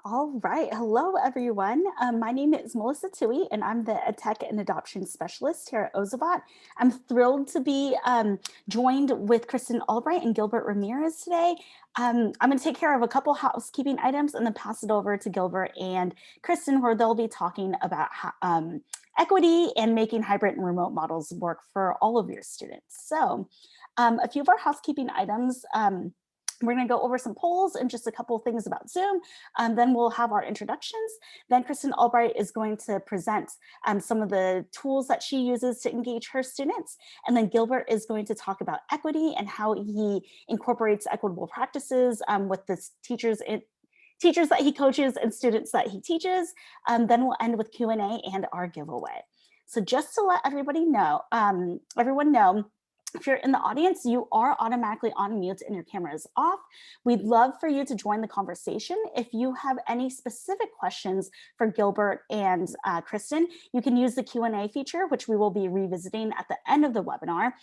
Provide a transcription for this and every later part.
All right. Hello, everyone. My name is Melissa Tui, and I'm the Tech and Adoption Specialist here at Ozobot. I'm thrilled to be joined with Kristen Alrbight and Gilbert Ramirez today. I'm going to take care of a couple housekeeping items and then pass it over to Gilbert and Kristen, where they'll be talking about equity and making hybrid and remote models work for all of your students. So a few of our housekeeping items. We're going to go over some polls and just a couple of things about Zoom. Then we'll have our introductions. Then Kristen Alrbight is going to present some of the tools that she uses to engage her students. And then Gilbert is going to talk about equity and how he incorporates equitable practices with the teachers that he coaches and students that he teaches. Then we'll end with Q&A and our giveaway. So just to let everyone know, if you're in the audience, you are automatically on mute and your camera is off. We'd love for you to join the conversation. If you have any specific questions for Gilbert and Kristen, you can use the Q&A feature, which we will be revisiting at the end of the webinar,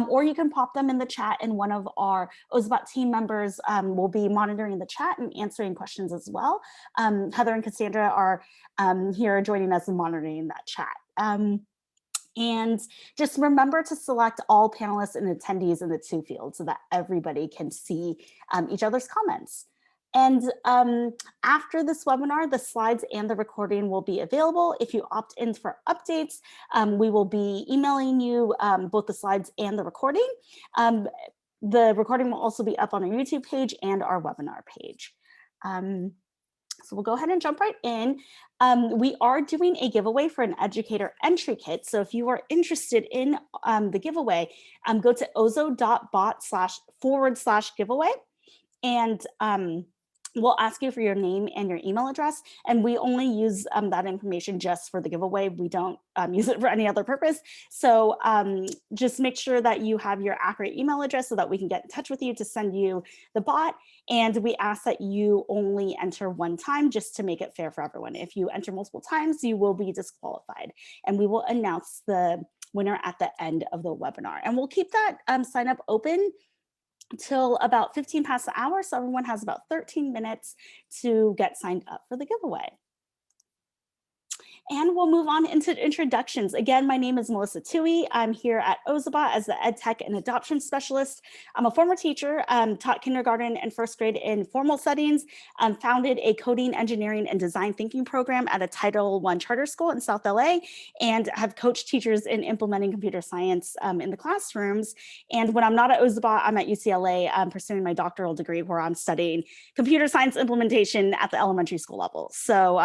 or you can pop them in the chat and one of our Ozobot team members will be monitoring the chat and answering questions as well. Heather and Cassandra are here joining us and monitoring that chat. And just remember to select all panelists and attendees in the two fields so that everybody can see each other's comments. And after this webinar, the slides and the recording will be available. If you opt in for updates, we will be emailing you both the slides and the recording. The recording will also be up on our YouTube page and our webinar page. So we'll go ahead and jump right in. We are doing a giveaway for an educator entry kit. So if you are interested in the giveaway, go to ozo.bot//giveaway. And we'll ask you for your name and your email address. And we only use that information just for the giveaway. We don't use it for any other purpose. So just make sure that you have your accurate email address so that we can get in touch with you to send you the bot. And we ask that you only enter one time just to make it fair for everyone. If you enter multiple times, you will be disqualified. And we will announce the winner at the end of the webinar. And we'll keep that sign up open till about 15 past the hour. So everyone has about 13 minutes to get signed up for the giveaway. And we'll move on into introductions. Again, my name is Melissa Tui. I'm here at Ozobot as the Ed Tech and Adoption Specialist. I'm a former teacher, taught kindergarten and first grade in formal settings, founded a coding, engineering, and design thinking program at a Title I charter school in South LA, and have coached teachers in implementing computer science in the classrooms. And when I'm not at Ozobot, I'm at UCLA pursuing my doctoral degree where I'm studying computer science implementation at the elementary school level. So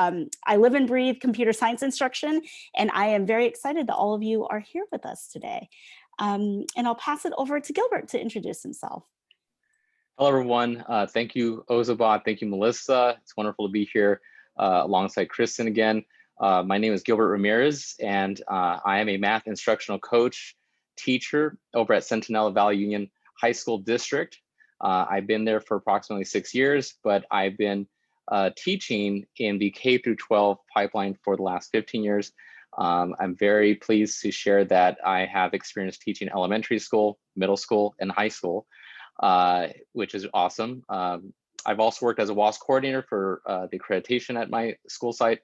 I live and breathe computer science instruction, and I am very excited that all of you are here with us today. And I'll pass it over to Gilbert to introduce himself. Hello, everyone. Thank you, Ozobot. Thank you, Melissa. It's wonderful to be here alongside Kristen again. My name is Gilbert Ramirez, and I am a math instructional coach, teacher over at Centinela Valley Union High School District. I've been there for approximately 6 years, but I've been teaching in the K through 12 pipeline for the last 15 years. I'm very pleased to share that I have experience teaching elementary school, middle school, and high school, which is awesome. I've also worked as a WASP coordinator for the accreditation at my school site.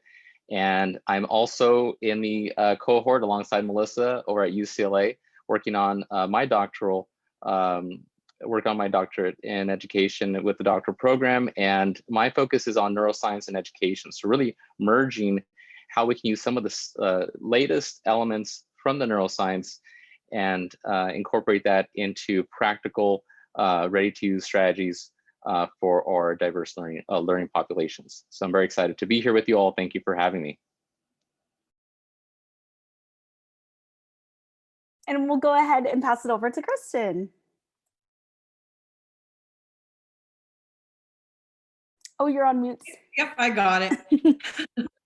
And I'm also in the cohort alongside Melissa over at UCLA, working on my doctorate in education with the doctoral program. And my focus is on neuroscience and education. So really merging how we can use some of the latest elements from the neuroscience and incorporate that into practical, ready-to-use strategies for our diverse learning populations. So I'm very excited to be here with you all. Thank you for having me. And we'll go ahead and pass it over to Kristen. Oh, you're on mute. Yep, I got it.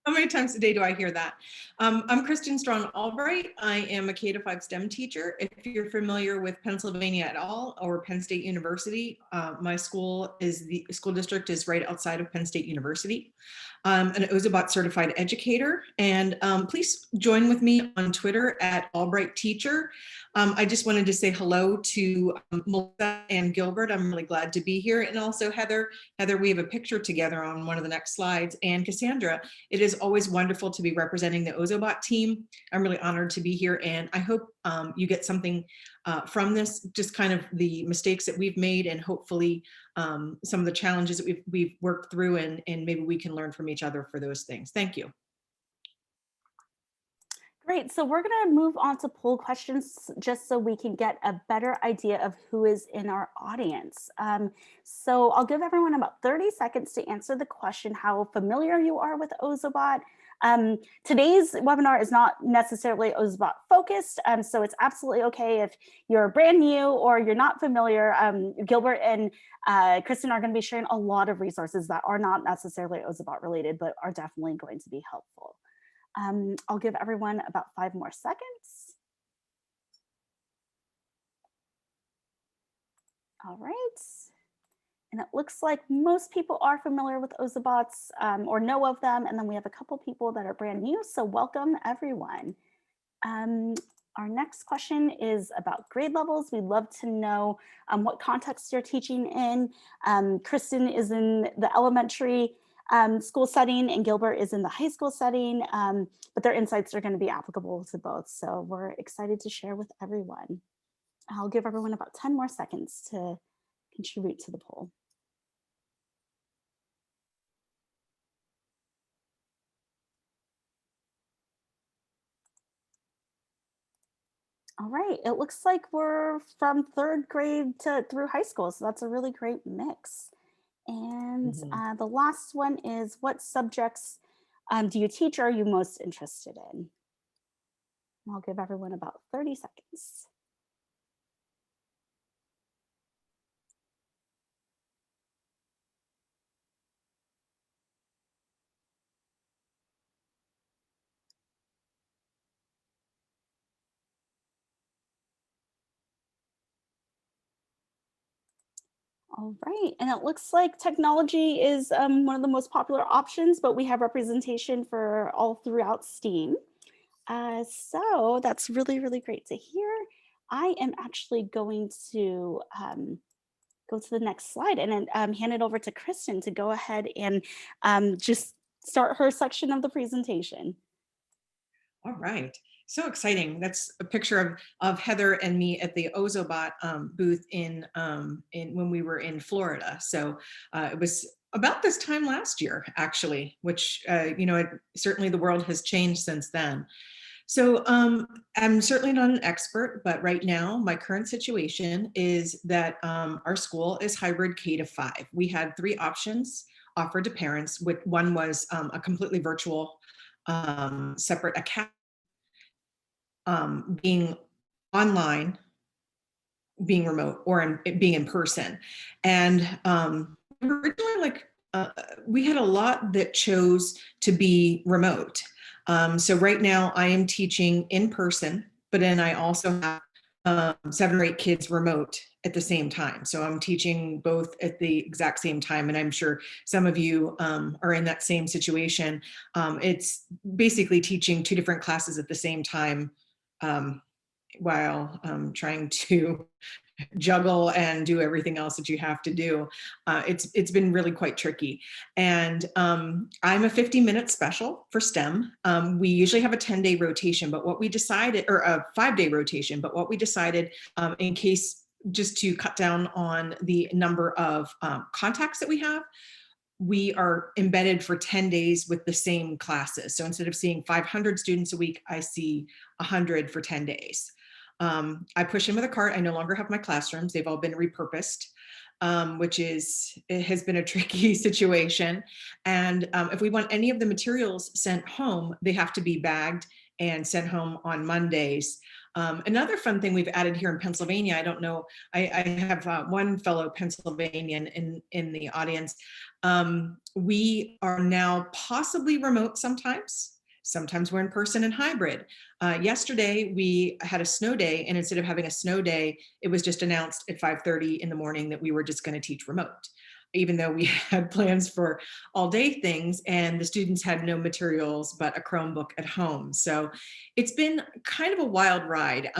How many times a day do I hear that? I'm Kristen Alrbight. I am a K-5 STEM teacher. If you're familiar with Pennsylvania at all or Penn State University, my school district is right outside of Penn State University. I'm an Ozobot certified educator, and please join with me on Twitter at Albright Teacher. I just wanted to say hello to Melissa and Gilbert. I'm really glad to be here, and also Heather. Heather, we have a picture together on one of the next slides, and Cassandra. It is always wonderful to be representing the Ozobot team. I'm really honored to be here, and I hope you get something from this, just kind of the mistakes that we've made, and hopefully some of the challenges that we've worked through, and maybe we can learn from each other for those things. Thank you. Great, so we're gonna move on to poll questions just so we can get a better idea of who is in our audience. So I'll give everyone about 30 seconds to answer the question, how familiar you are with Ozobot. Today's webinar is not necessarily Ozobot focused, so it's absolutely okay if you're brand new or you're not familiar. Gilbert and Kristen are going to be sharing a lot of resources that are not necessarily Ozobot related, but are definitely going to be helpful. I'll give everyone about 5 more seconds. All right. And it looks like most people are familiar with Ozobots or know of them. And then we have a couple people that are brand new. So welcome, everyone. Our next question is about grade levels. We'd love to know what context you're teaching in. Kristen is in the elementary school setting, and Gilbert is in the high school setting, but their insights are going to be applicable to both. So we're excited to share with everyone. I'll give everyone about 10 more seconds to contribute to the poll. All right, it looks like we're from 3rd grade through high school, so that's a really great mix. And the last one is, what subjects do you teach or are you most interested in? I'll give everyone about 30 seconds. All right, and it looks like technology is one of the most popular options, but we have representation for all throughout STEAM. So that's really, really great to hear. I am actually going to go to the next slide and then hand it over to Kristen to go ahead and just start her section of the presentation. All right. So exciting. That's a picture of Heather and me at the Ozobot booth in when we were in Florida. So it was about this time last year, actually, which, you know, certainly the world has changed since then. So I'm certainly not an expert, but right now my current situation is that our school is hybrid K-5. We had 3 options offered to parents. One was a completely virtual separate academy, being online, being remote, or being in person. And originally, we had a lot that chose to be remote. So right now I am teaching in person, but then I also have 7 or 8 kids remote at the same time. So I'm teaching both at the exact same time. And I'm sure some of you are in that same situation. It's basically teaching 2 different classes at the same time while trying to juggle and do everything else that you have to do. It's been really quite tricky. And I'm a 50-minute special for STEM. We usually have a 10-day rotation, but what we decided, or a 5-day rotation, but what we decided in case, just to cut down on the number of contacts that we have, we are embedded for 10 days with the same classes. So instead of seeing 500 students a week, I see 100 for 10 days. I push in with a cart. I no longer have my classrooms. They've all been repurposed, it has been a tricky situation. And if we want any of the materials sent home, they have to be bagged and sent home on Mondays. Another fun thing we've added here in Pennsylvania, I don't know, I have one fellow Pennsylvanian in the audience. We are now possibly remote sometimes. Sometimes we're in person and hybrid. Yesterday, we had a snow day, and instead of having a snow day, it was just announced at 5:30 in the morning that we were just going to teach remote, even though we had plans for all day things, and the students had no materials but a Chromebook at home. So it's been kind of a wild ride.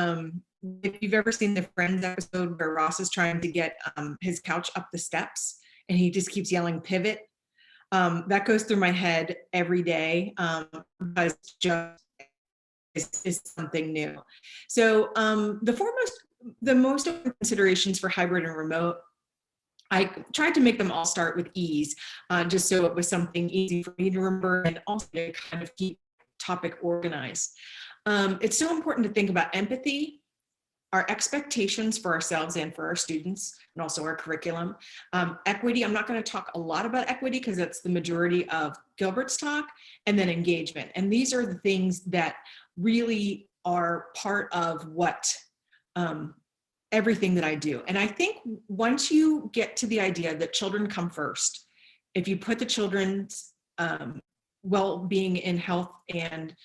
If you've ever seen the Friends episode where Ross is trying to get his couch up the steps and he just keeps yelling pivot, that goes through my head every day, because just is something new. So the most important considerations for hybrid and remote, I tried to make them all start with ease, just so it was something easy for me to remember and also to kind of keep topic organized. It's so important to think about empathy, our expectations for ourselves and for our students, and also our curriculum. Equity, I'm not going to talk a lot about equity because that's the majority of Gilbert's talk, and then engagement. And these are the things that really are part of what everything that I do. And I think once you get to the idea that children come first, if you put the children's well-being in health and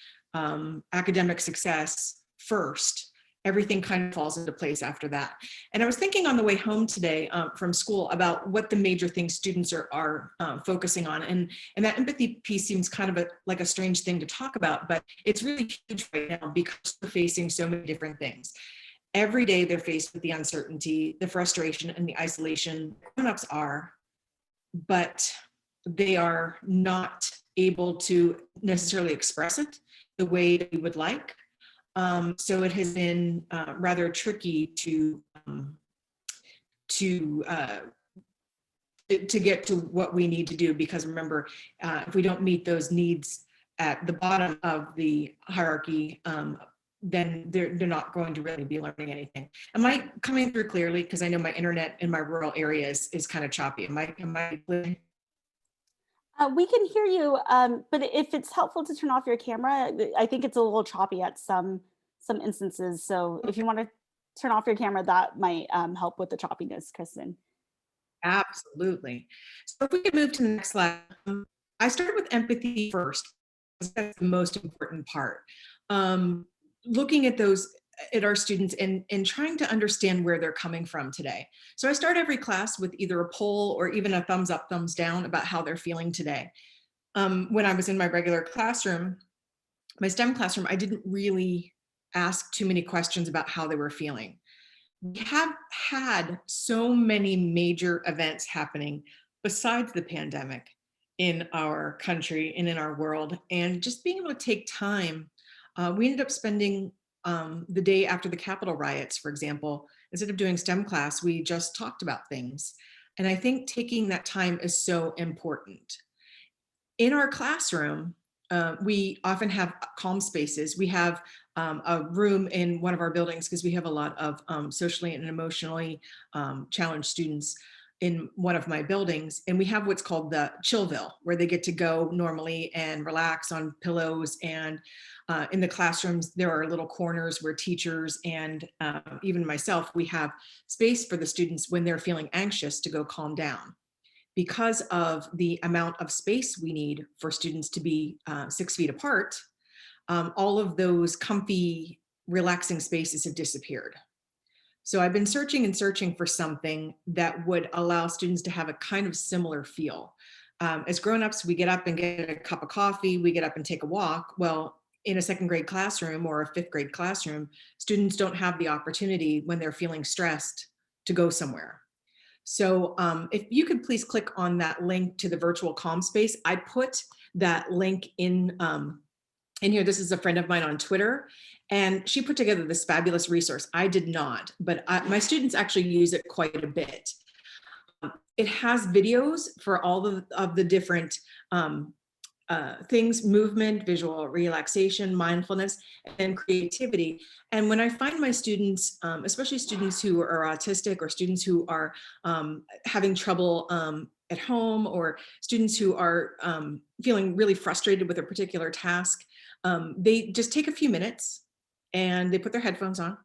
academic success first, everything kind of falls into place after that. And I was thinking on the way home today from school about what the major things students are focusing on. And that empathy piece seems kind of like a strange thing to talk about, but it's really huge right now because they're facing so many different things. Every day they're faced with the uncertainty, the frustration, and the isolation. Grown-ups are, but they are not able to necessarily express it the way that we would like. So it has been rather tricky to get to what we need to do, because remember, if we don't meet those needs at the bottom of the hierarchy, then they're not going to really be learning anything. Am I coming through clearly? Because I know my internet in my rural area is kind of choppy. Am I clear? We can hear you, but if it's helpful to turn off your camera, I think it's a little choppy at some instances. So if you want to turn off your camera, that might help with the choppiness, Kristen. Absolutely. So if we could move to the next slide. I started with empathy first, because that's the most important part. Looking at our students and trying to understand where they're coming from today. So I start every class with either a poll or even a thumbs up, thumbs down about how they're feeling today. When I was in my regular classroom, my STEM classroom, I didn't really ask too many questions about how they were feeling. We have had so many major events happening besides the pandemic in our country and in our world, and just being able to take time. We ended up spending the day after the Capitol riots, for example, instead of doing STEM class, we just talked about things. And I think taking that time is so important. In our classroom, we often have calm spaces. We have a room in one of our buildings because we have a lot of socially and emotionally challenged students in one of my buildings. And we have what's called the Chillville, where they get to go normally and relax on pillows. And in the classrooms, there are little corners where teachers and even myself, we have space for the students when they're feeling anxious to go calm down. Because of the amount of space we need for students to be 6 feet apart, all of those comfy, relaxing spaces have disappeared. So I've been searching and searching for something that would allow students to have a kind of similar feel. As grown-ups, we get up and get a cup of coffee, we get up and take a walk. Well, in a second grade classroom or a fifth grade classroom, students don't have the opportunity when they're feeling stressed to go somewhere. So if you could please click on that link to the virtual calm space. I put that link in here. This is a friend of mine on Twitter, and she put together this fabulous resource. I did not, but my students actually use it quite a bit. It has videos for all of the different things: movement, visual relaxation, mindfulness, and creativity. And when I find my students, especially students who are autistic or students who are having trouble at home, or students who are feeling really frustrated with a particular task, they just take a few minutes and they put their headphones on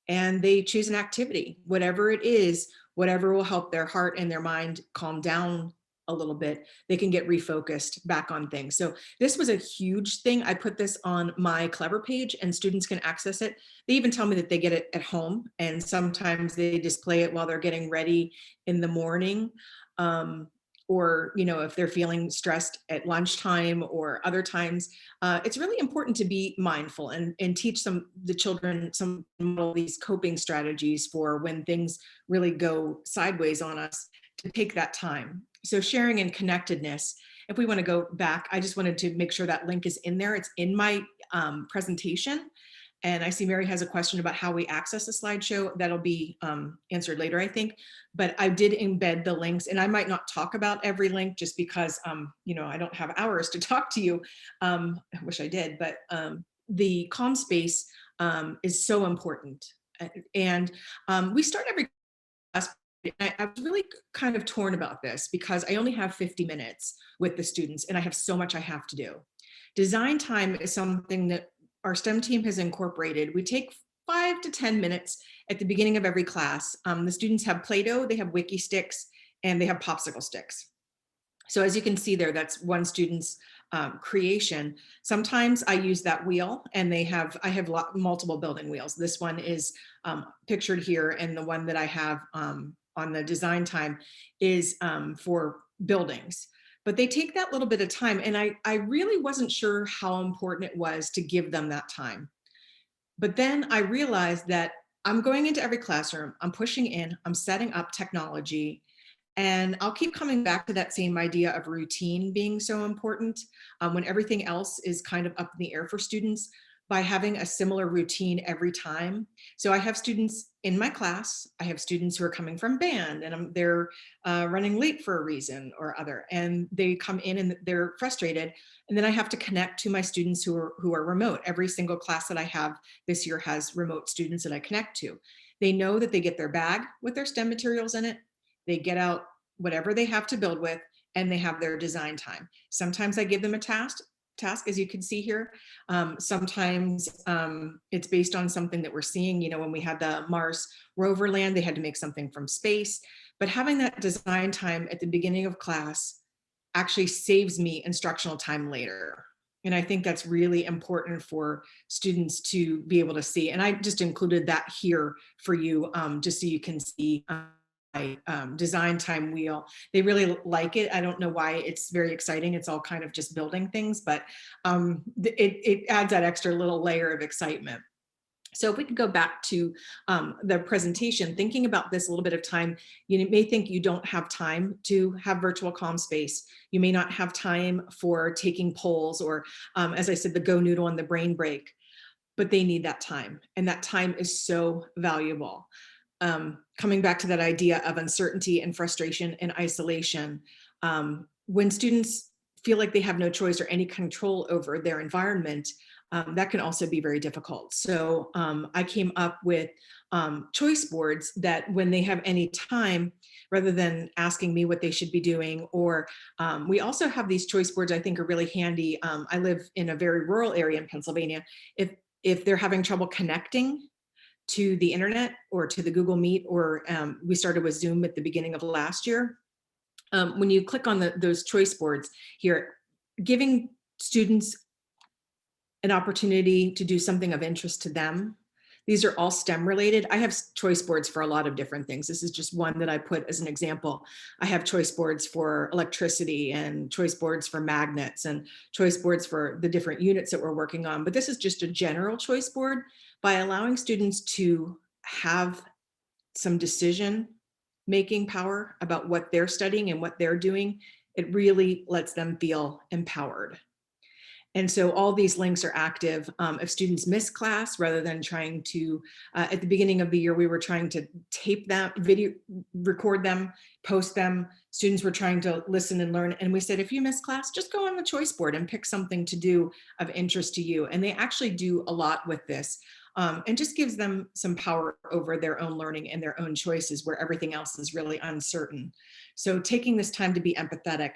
and they choose an activity, whatever it is, whatever will help their heart and their mind calm down a little bit, they can get refocused back on things. So this was a huge thing. I put this on my Clever page and students can access it. They even tell me that they get it at home, and sometimes they display it while they're getting ready in the morning. Or, you know, if they're feeling stressed at lunchtime or other times, it's really important to be mindful and teach the children some of these coping strategies for when things really go sideways on us, to take that time. So sharing and connectedness, if we want to go back, I just wanted to make sure that link is in there. It's in my presentation. And I see Mary has a question about how we access the slideshow. That'll be answered later, I think. But I did embed the links, and I might not talk about every link just because, you know, I don't have hours to talk to you. I wish I did, but the calm space is so important. And we start every class. I was really kind of torn about this because I only have 50 minutes with the students and I have so much I have to do. Design time is something that our STEM team has incorporated. We take 5 to 10 minutes at the beginning of every class. The students have Play-Doh, they have Wiki sticks, and they have popsicle sticks. So as you can see there, that's one student's creation. Sometimes I use that wheel, and I have multiple building wheels. This one is pictured here, and the one that I have on the design time is for buildings. But they take that little bit of time, and I really wasn't sure how important it was to give them that time. But then I realized that I'm going into every classroom, I'm pushing in, I'm setting up technology, and I'll keep coming back to that same idea of routine being so important when everything else is kind of up in the air for students, by having a similar routine every time. So I have students in my class, I have students who are coming from band, and they're running late for a reason or other, and they come in and they're frustrated. And then I have to connect to my students who are remote. Every single class that I have this year has remote students that I connect to. They know that they get their bag with their STEM materials in it, they get out whatever they have to build with, and they have their design time. Sometimes I give them a task, as you can see here. Sometimes it's based on something that we're seeing. You know, when we had the Mars rover land, they had to make something from space. But having that design time at the beginning of class actually saves me instructional time later. And I think that's really important for students to be able to see. And I just included that here for you, just so you can see my design time wheel. They like it. I don't know why it's very exciting. It's all kind of just building things, but it adds that extra little layer of excitement. So if we could go back to the presentation, thinking about this a little bit of time, you may think you don't have time to have virtual calm space. You may not have time for taking polls or, as I said, the Go Noodle and the brain break, but they need that time. And that time is so valuable. Coming back to that idea of uncertainty and frustration and isolation, when students feel like they have no choice or any control over their environment, that can also be very difficult. So I came up with choice boards that when they have any time, rather than asking me what they should be doing, or we also have these choice boards I think are really handy. I live in a very rural area in Pennsylvania. If they're having trouble connecting to the internet or to the Google Meet, or we started with Zoom at the beginning of last year. When you click on those choice boards here, giving students an opportunity to do something of interest to them. These are all STEM related. I have choice boards for a lot of different things. This is just one that I put as an example. I have choice boards for electricity and choice boards for magnets and choice boards for the different units that we're working on. But this is just a general choice board. By allowing students to have some decision making power about what they're studying and what they're doing, it really lets them feel empowered. And so all these links are active. If students miss class, rather than trying to, at the beginning of the year, we were trying to tape that video, record them, post them. Students were trying to listen and learn. And we said, if you miss class, just go on the choice board and pick something to do of interest to you. And they actually do a lot with this. And just gives them some power over their own learning and their own choices where everything else is really uncertain. So taking this time to be empathetic.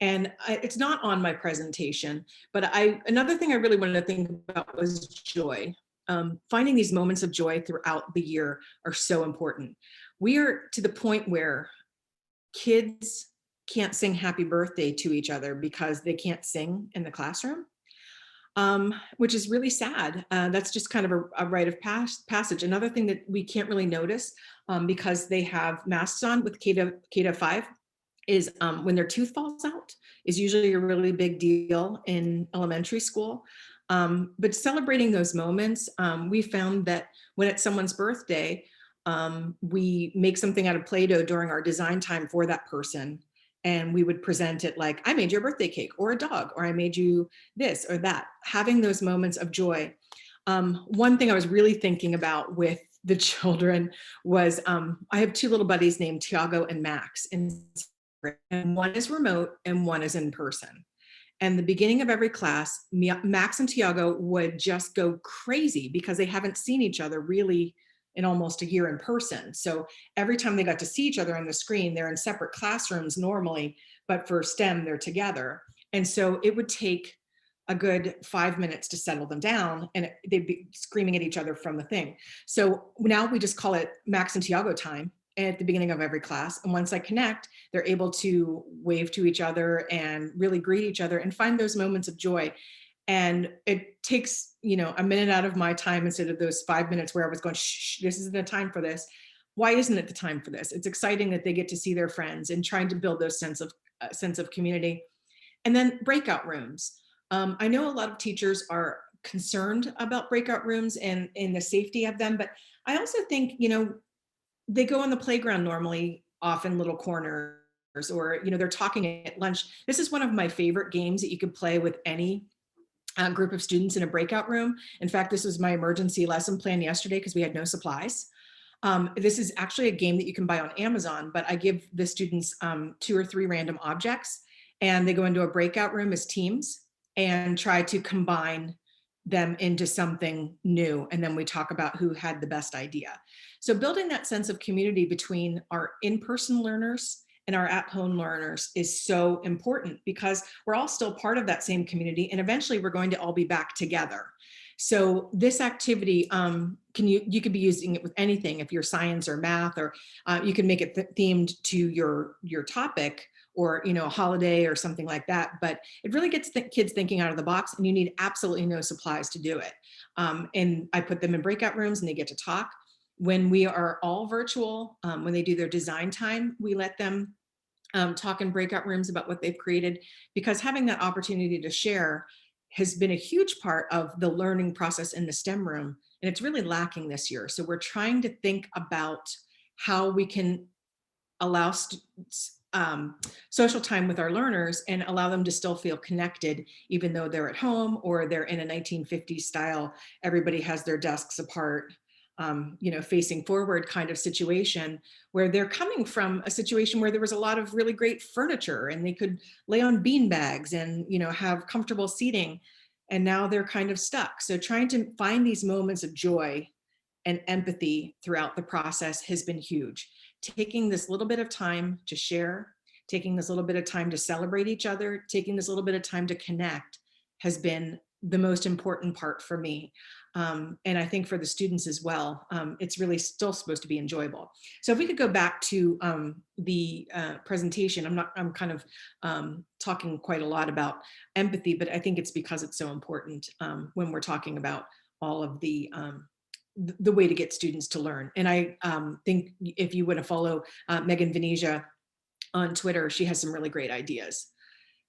And it's not on my presentation, but another thing I really wanted to think about was joy. finding these moments of joy throughout the year are so important. We are to the point where kids can't sing happy birthday to each other because they can't sing in the classroom, which is really sad. That's just kind of a rite of passage. Another thing that we can't really notice because they have masks on with K-5 is when their tooth falls out is usually a really big deal in elementary school. But celebrating those moments, we found that when it's someone's birthday, we make something out of Play-Doh during our design time for that person. And we would present it like, I made you a birthday cake or a dog, or I made you this or that, having those moments of joy. One thing I was really thinking about with the children was I have two little buddies named Tiago and Max, and one is remote and one is in person. And the beginning of every class, Max and Tiago would just go crazy because they haven't seen each other really in almost a year in person. So every time they got to see each other on the screen, they're in separate classrooms normally, but for STEM, they're together. And so it would take a good 5 minutes to settle them down, and they'd be screaming at each other from the thing. So now we just call it Max and Tiago time at the beginning of every class. And once I connect, they're able to wave to each other and really greet each other and find those moments of joy. And it takes, a minute out of my time instead of those 5 minutes where I was going, shh, this isn't the time for this. Why isn't it the time for this? It's exciting that they get to see their friends and trying to build those sense of community. And then breakout rooms. I know a lot of teachers are concerned about breakout rooms and the safety of them, but I also think, they go on the playground normally, often little corners, or, they're talking at lunch. This is one of my favorite games that you could play with any group of students in a breakout room. In fact, this was my emergency lesson plan yesterday because we had no supplies. This is actually a game that you can buy on Amazon, but I give the students 2 or 3 random objects, and they go into a breakout room as teams and try to combine them into something new. And then we talk about who had the best idea. So building that sense of community between our in-person learners and our at-home learners is so important because we're all still part of that same community, and eventually we're going to all be back together. So this activity, you could be using it with anything, if you're science or math, or you can make it themed to your topic, or a holiday or something like that. But it really gets kids thinking out of the box, and you need absolutely no supplies to do it. And I put them in breakout rooms and they get to talk. When we are all virtual, when they do their design time, we let them talk in breakout rooms about what they've created, because having that opportunity to share has been a huge part of the learning process in the STEM room. And it's really lacking this year. So we're trying to think about how we can allow social time with our learners and allow them to still feel connected, even though they're at home or they're in a 1950s style, everybody has their desks apart, facing forward kind of situation, where they're coming from a situation where there was a lot of really great furniture and they could lay on bean bags and, have comfortable seating. And now they're kind of stuck. So trying to find these moments of joy and empathy throughout the process has been huge. Taking this little bit of time to share, taking this little bit of time to celebrate each other, taking this little bit of time to connect has been the most important part for me. And I think for the students as well, it's really still supposed to be enjoyable. So if we could go back to the presentation, I'm kind of talking quite a lot about empathy, but I think it's because it's so important when we're talking about all of the way to get students to learn. And I think if you want to follow Megan Venetia on Twitter, she has some really great ideas.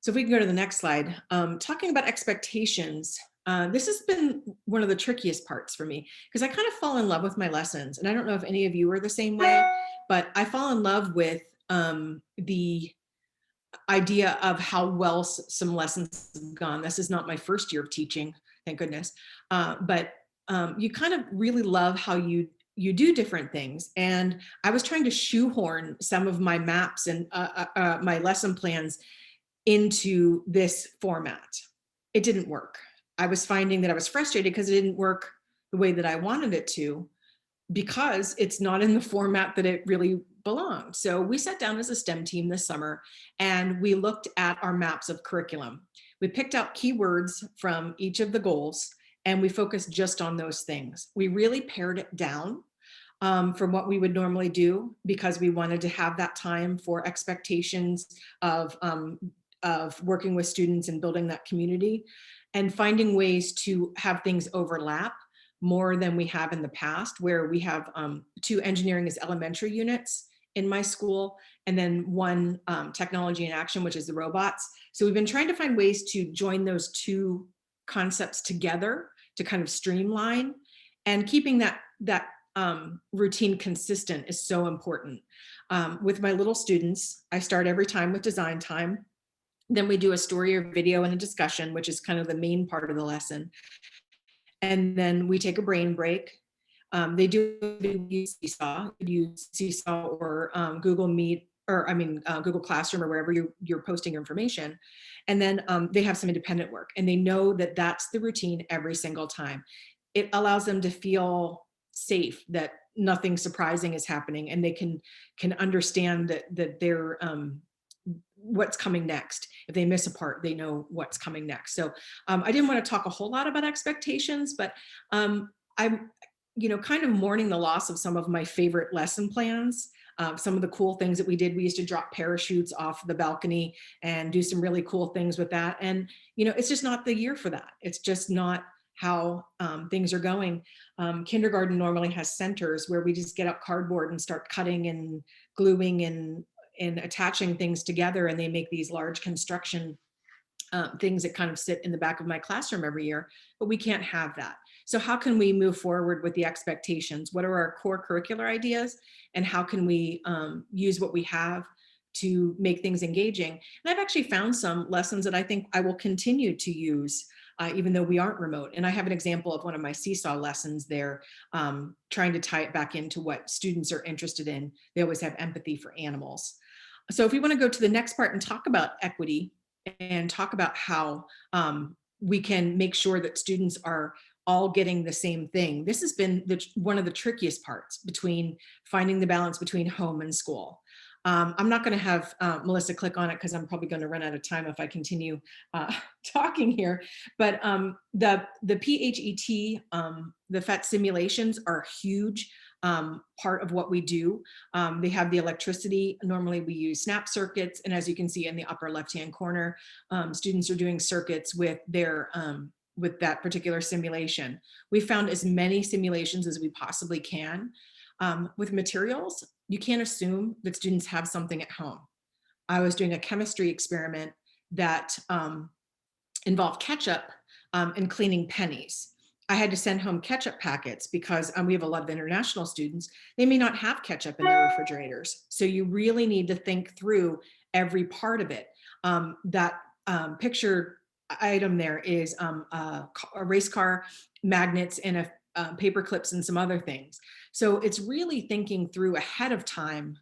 So if we can go to the next slide, talking about expectations, this has been one of the trickiest parts for me, because I kind of fall in love with my lessons. And I don't know if any of you are the same way, but I fall in love with the idea of how well some lessons have gone. This is not my first year of teaching, thank goodness. But you kind of really love how you do different things. And I was trying to shoehorn some of my maps and my lesson plans into this format. It didn't work. I was finding that I was frustrated because it didn't work the way that I wanted it to, because it's not in the format that it really belonged. So we sat down as a STEM team this summer and we looked at our maps of curriculum. We picked out keywords from each of the goals and we focused just on those things. We really pared it down from what we would normally do because we wanted to have that time for expectations of working with students and building that community and finding ways to have things overlap more than we have in the past, where we have 2 engineering as elementary units in my school, and then 1 technology in action, which is the robots. So we've been trying to find ways to join those 2 concepts together to kind of streamline, and keeping that routine consistent is so important. With my little students, I start every time with design time. Then we do a story or video and a discussion, which is kind of the main part of the lesson. And then we take a brain break. They do use Seesaw or Google Meet, or Google Classroom, or wherever you're posting your information. And then they have some independent work, and they know that that's the routine every single time. It allows them to feel safe, that nothing surprising is happening, and they can understand that they're what's coming next. If they miss a part, they know what's coming next. So I didn't want to talk a whole lot about expectations, but I'm kind of mourning the loss of some of my favorite lesson plans. Some of the cool things that we did, we used to drop parachutes off the balcony and do some really cool things with that. And, it's just not the year for that. It's just not how things are going. Kindergarten normally has centers where we just get out cardboard and start cutting and gluing and attaching things together, and they make these large construction things that kind of sit in the back of my classroom every year, but we can't have that. So how can we move forward with the expectations? What are our core curricular ideas, and how can we use what we have to make things engaging? And I've actually found some lessons that I think I will continue to use even though we aren't remote. And I have an example of one of my Seesaw lessons there, trying to tie it back into what students are interested in. They always have empathy for animals. So if we want to go to the next part and talk about equity and talk about how we can make sure that students are all getting the same thing. This has been one of the trickiest parts between finding the balance between home and school. I'm not going to have Melissa click on it because I'm probably going to run out of time if I continue talking here. But the PHET, the PHET simulations are a huge part of what we do. They have the electricity. Normally we use snap circuits. And as you can see in the upper left-hand corner, students are doing circuits with their with that particular simulation. We found as many simulations as we possibly can. With materials, you can't assume that students have something at home. I was doing a chemistry experiment that involved ketchup and cleaning pennies. I had to send home ketchup packets because we have a lot of international students. They may not have ketchup in their refrigerators. So you really need to think through every part of it. That picture item there is a race car, magnets, and paper clips and some other things. So it's really thinking through ahead of time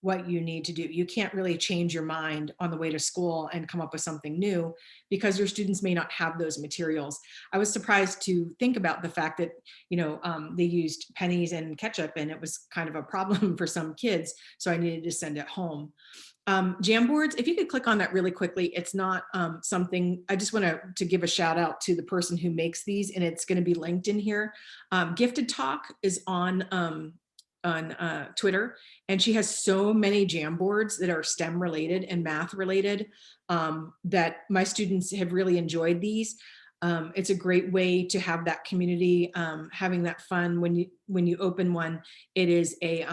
what you need to do. You can't really change your mind on the way to school and come up with something new because your students may not have those materials. I was surprised to think about the fact that, they used pennies and ketchup, and it was kind of a problem for some kids. So I needed to send it home. Jamboards, if you could click on that really quickly, it's not something, I just want to give a shout out to the person who makes these, and it's going to be linked in here. Gifted Talk is on Twitter, and she has so many Jamboards that are STEM related and math related that my students have really enjoyed these. It's a great way to have that community, having that fun. When you open one, it is a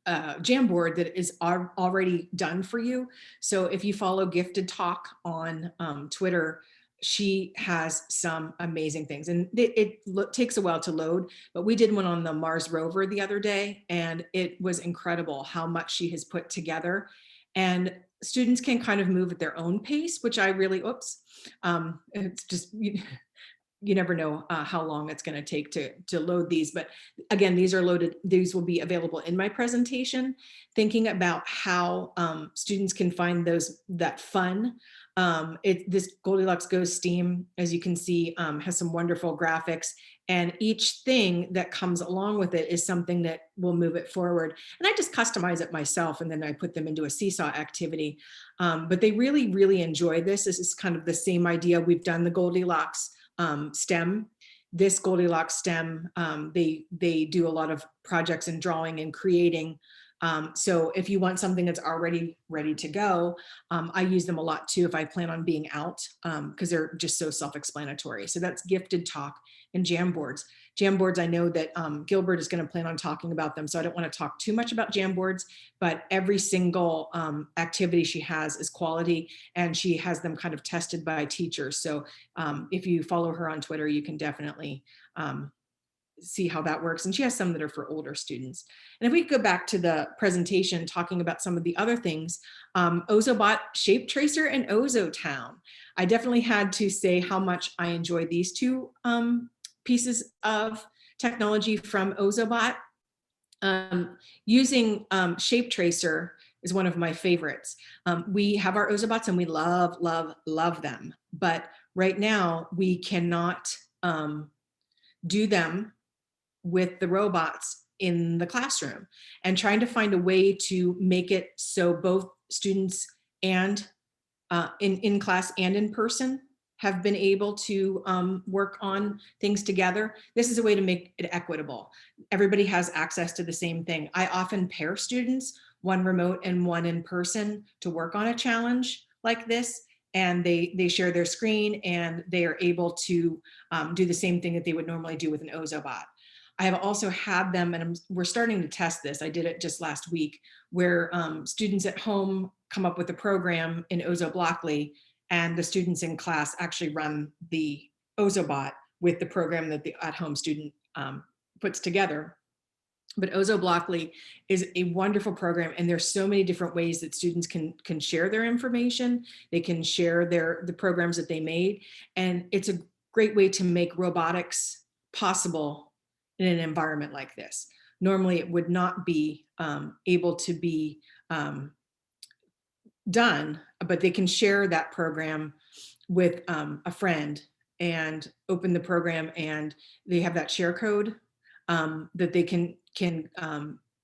Jamboard that is already done for you. So if you follow Gifted Talk on Twitter, she has some amazing things, and it takes a while to load, but we did one on the Mars rover the other day, and it was incredible how much she has put together. And students can kind of move at their own pace, which I really, it's just, you never know how long it's going to take to load these. But again, these are loaded. These will be available in my presentation, thinking about how students can find that fun. This Goldilocks Goes Steam, as you can see, has some wonderful graphics, and each thing that comes along with it is something that will move it forward. And I just customize it myself, and then I put them into a Seesaw activity. But they really, really enjoy this. This is kind of the same idea. We've done the Goldilocks STEM. This Goldilocks STEM, they do a lot of projects and drawing and creating. So if you want something that's already ready to go, I use them a lot too if I plan on being out, because they're just so self-explanatory. So that's Gifted Talk and Jamboards. Jamboards, I know that Gilbert is going to plan on talking about them, so I don't want to talk too much about Jamboards, but every single activity she has is quality, and she has them kind of tested by teachers. So if you follow her on Twitter, you can definitely see how that works. And she has some that are for older students. And if we go back to the presentation talking about some of the other things, Ozobot, Shape Tracer, and Ozotown. I definitely had to say how much I enjoyed these two pieces of technology from Ozobot. Using Shape Tracer is one of my favorites. We have our Ozobots and we love, love, love them. But right now we cannot do them with the robots in the classroom, and trying to find a way to make it so both students and in class and in person have been able to work on things together. This is a way to make it equitable. Everybody has access to the same thing. I often pair students, one remote and one in person, to work on a challenge like this. And they share their screen and they are able to do the same thing that they would normally do with an Ozobot. I have also had them, and we're starting to test this. I did it just last week, where students at home come up with a program in Ozoblockly, and the students in class actually run the Ozobot with the program that the at-home student puts together. But Ozoblockly is a wonderful program, and there's so many different ways that students can share their information. They can share the programs that they made, and it's a great way to make robotics possible in an environment like this. Normally, it would not be able to be done, but they can share that program with a friend and open the program, and they have that share code that they can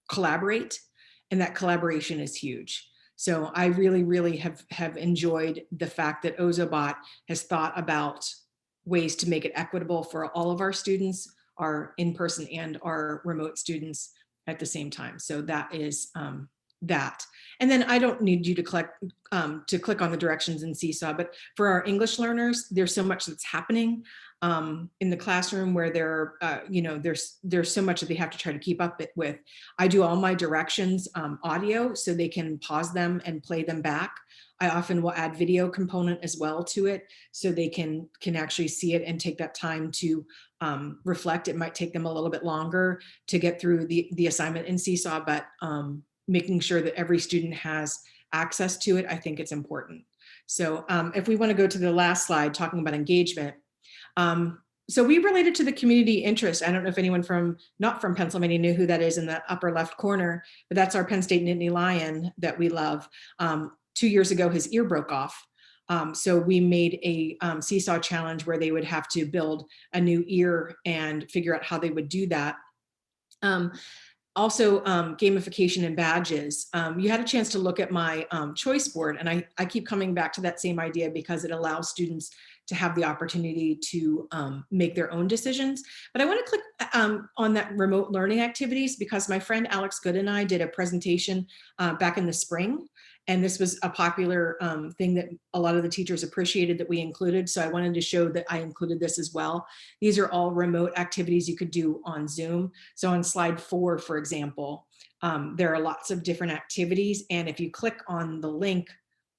collaborate, and that collaboration is huge. So I really, really have enjoyed the fact that Ozobot has thought about ways to make it equitable for all of our students, our in-person and our remote students at the same time. So that is that. And then I don't need you to click on the directions in Seesaw, but for our English learners, there's so much that's happening in the classroom where there's so much that they have to try to keep up with. I do all my directions audio, so they can pause them and play them back. I often will add video component as well to it, so they can actually see it and take that time to reflect. It might take them a little bit longer to get through the assignment in Seesaw, but making sure that every student has access to it, I think it's important. So if we want to go to the last slide, talking about engagement. So we related to the community interest. I don't know if anyone not from Pennsylvania knew who that is in the upper left corner, but that's our Penn State Nittany Lion that we love. 2 years ago, his ear broke off. So we made a Seesaw challenge where they would have to build a new ear and figure out how they would do that. Also, gamification and badges. You had a chance to look at my choice board, and I keep coming back to that same idea because it allows students to have the opportunity to make their own decisions. But I want to click on that remote learning activities, because my friend Alex Good and I did a presentation back in the spring. And this was a popular thing that a lot of the teachers appreciated that we included. So I wanted to show that I included this as well. These are all remote activities you could do on Zoom. So on slide 4, for example, there are lots of different activities. And if you click on the link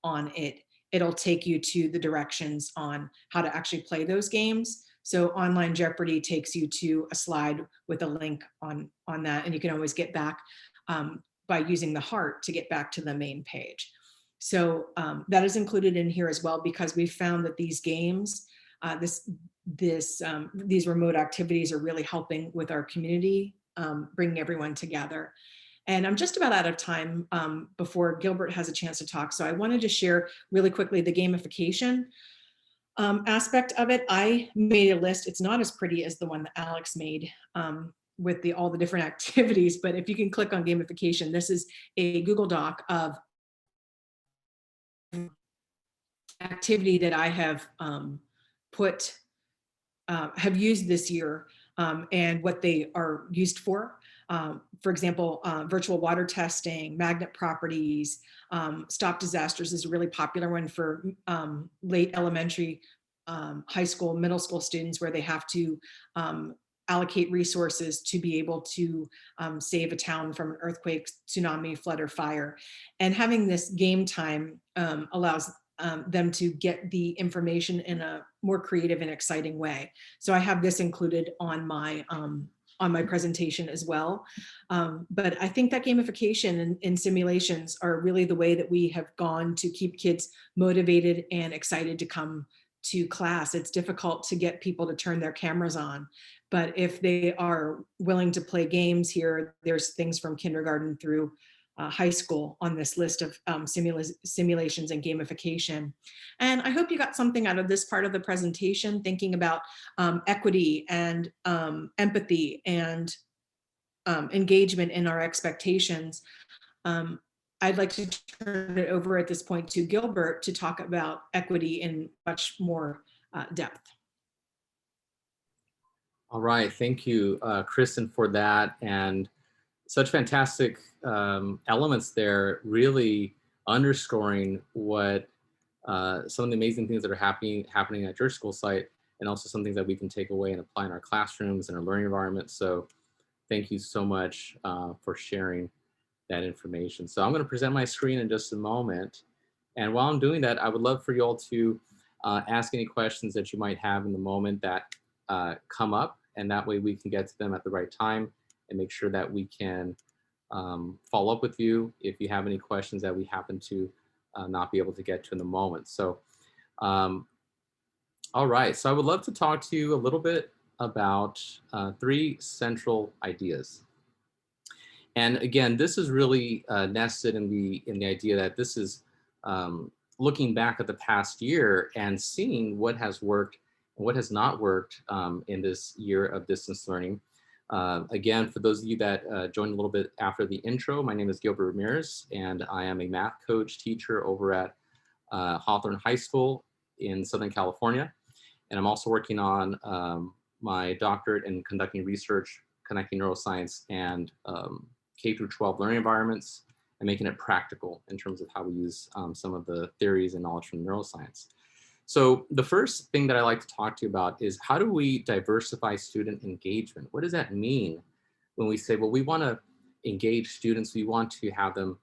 on it, it'll take you to the directions on how to actually play those games. So Online Jeopardy takes you to a slide with a link on that, and you can always get back by using the heart to get back to the main page. So that is included in here as well, because we found that these games, these remote activities are really helping with our community, bringing everyone together. And I'm just about out of time before Gilbert has a chance to talk. So I wanted to share really quickly the gamification aspect of it. I made a list. It's not as pretty as the one that Alex made with all the different activities, but if you can click on gamification, this is a Google Doc of activity that I have put have used this year and what they are used for. For example, virtual water testing, magnet properties, stop disasters is a really popular one for late elementary, high school, middle school students, where they have to allocate resources to be able to save a town from an earthquake, tsunami, flood, or fire. And having this game time allows them to get the information in a more creative and exciting way. So I have this included on my presentation as well. But I think that gamification and simulations are really the way that we have gone to keep kids motivated and excited to come to class. It's difficult to get people to turn their cameras on, but if they are willing to play games here, there's things from kindergarten through high school on this list of simulations and gamification. And I hope you got something out of this part of the presentation, thinking about equity and empathy and engagement in our expectations. I'd like to turn it over at this point to Gilbert to talk about equity in much more depth. All right, thank you, Kristen, for that. And such fantastic elements there, really underscoring what some of the amazing things that are happening at your school site, and also some things that we can take away and apply in our classrooms and our learning environment. So thank you so much for sharing that information. So I'm going to present my screen in just a moment. And while I'm doing that, I would love for you all to ask any questions that you might have in the moment that come up. And that way we can get to them at the right time and make sure that we can follow up with you if you have any questions that we happen to not be able to get to in the moment. So, all right. So I would love to talk to you a little bit about 3 central ideas. And again, this is really nested in the idea that this is looking back at the past year and seeing what has worked and what has not worked in this year of distance learning. Again, for those of you that joined a little bit after the intro, my name is Gilbert Ramirez, and I am a math coach teacher over at Hawthorne High School in Southern California. And I'm also working on my doctorate in conducting research, connecting neuroscience and K through 12 learning environments and making it practical in terms of how we use some of the theories and knowledge from neuroscience. So the first thing that I like to talk to you about is, how do we diversify student engagement? What does that mean when we say, well, we want to engage students, we want to have them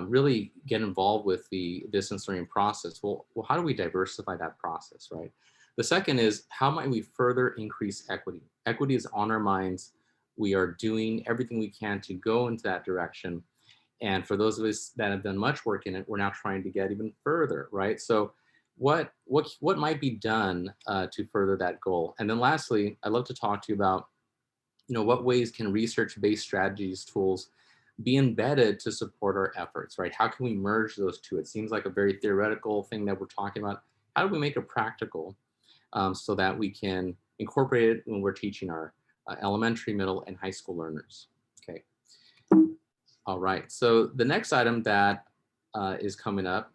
really get involved with the distance learning process? Well, how do we diversify that process, right? The second is, how might we further increase equity? Equity is on our minds. We are doing everything we can to go into that direction. And for those of us that have done much work in it, we're now trying to get even further, right? So what might be done to further that goal? And then lastly, I'd love to talk to you about, what ways can research-based strategies, tools be embedded to support our efforts, right? How can we merge those two? It seems like a very theoretical thing that we're talking about. How do we make it practical so that we can incorporate it when we're teaching our elementary, middle, and high school learners? Okay. All right. So the next item that is coming up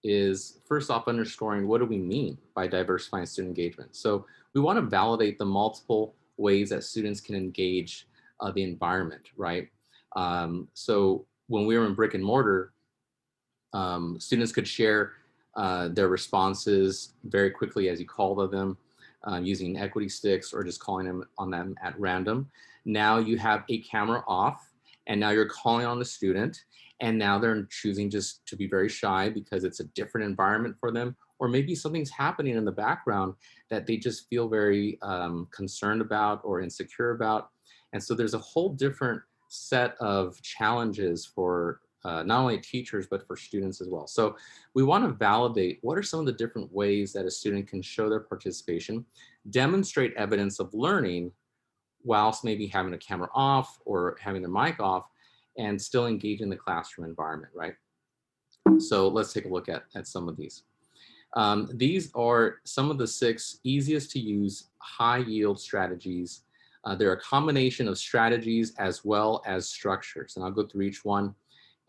is, first off, underscoring what do we mean by diversifying student engagement. So we want to validate the multiple ways that students can engage the environment, right? So when we were in brick and mortar, students could share their responses very quickly as you called them, using equity sticks or just calling them on them at random. Now you have a camera off, and now you're calling on the student, and now they're choosing just to be very shy because it's a different environment for them, or maybe something's happening in the background that they just feel very concerned about or insecure about. And so there's a whole different set of challenges for not only teachers, but for students as well. So we want to validate what are some of the different ways that a student can show their participation, demonstrate evidence of learning, whilst maybe having a camera off or having their mic off, and still engage in the classroom environment, right? So let's take a look at some of these. These are some of the 6 easiest to use high yield strategies. They're a combination of strategies as well as structures, and I'll go through each one.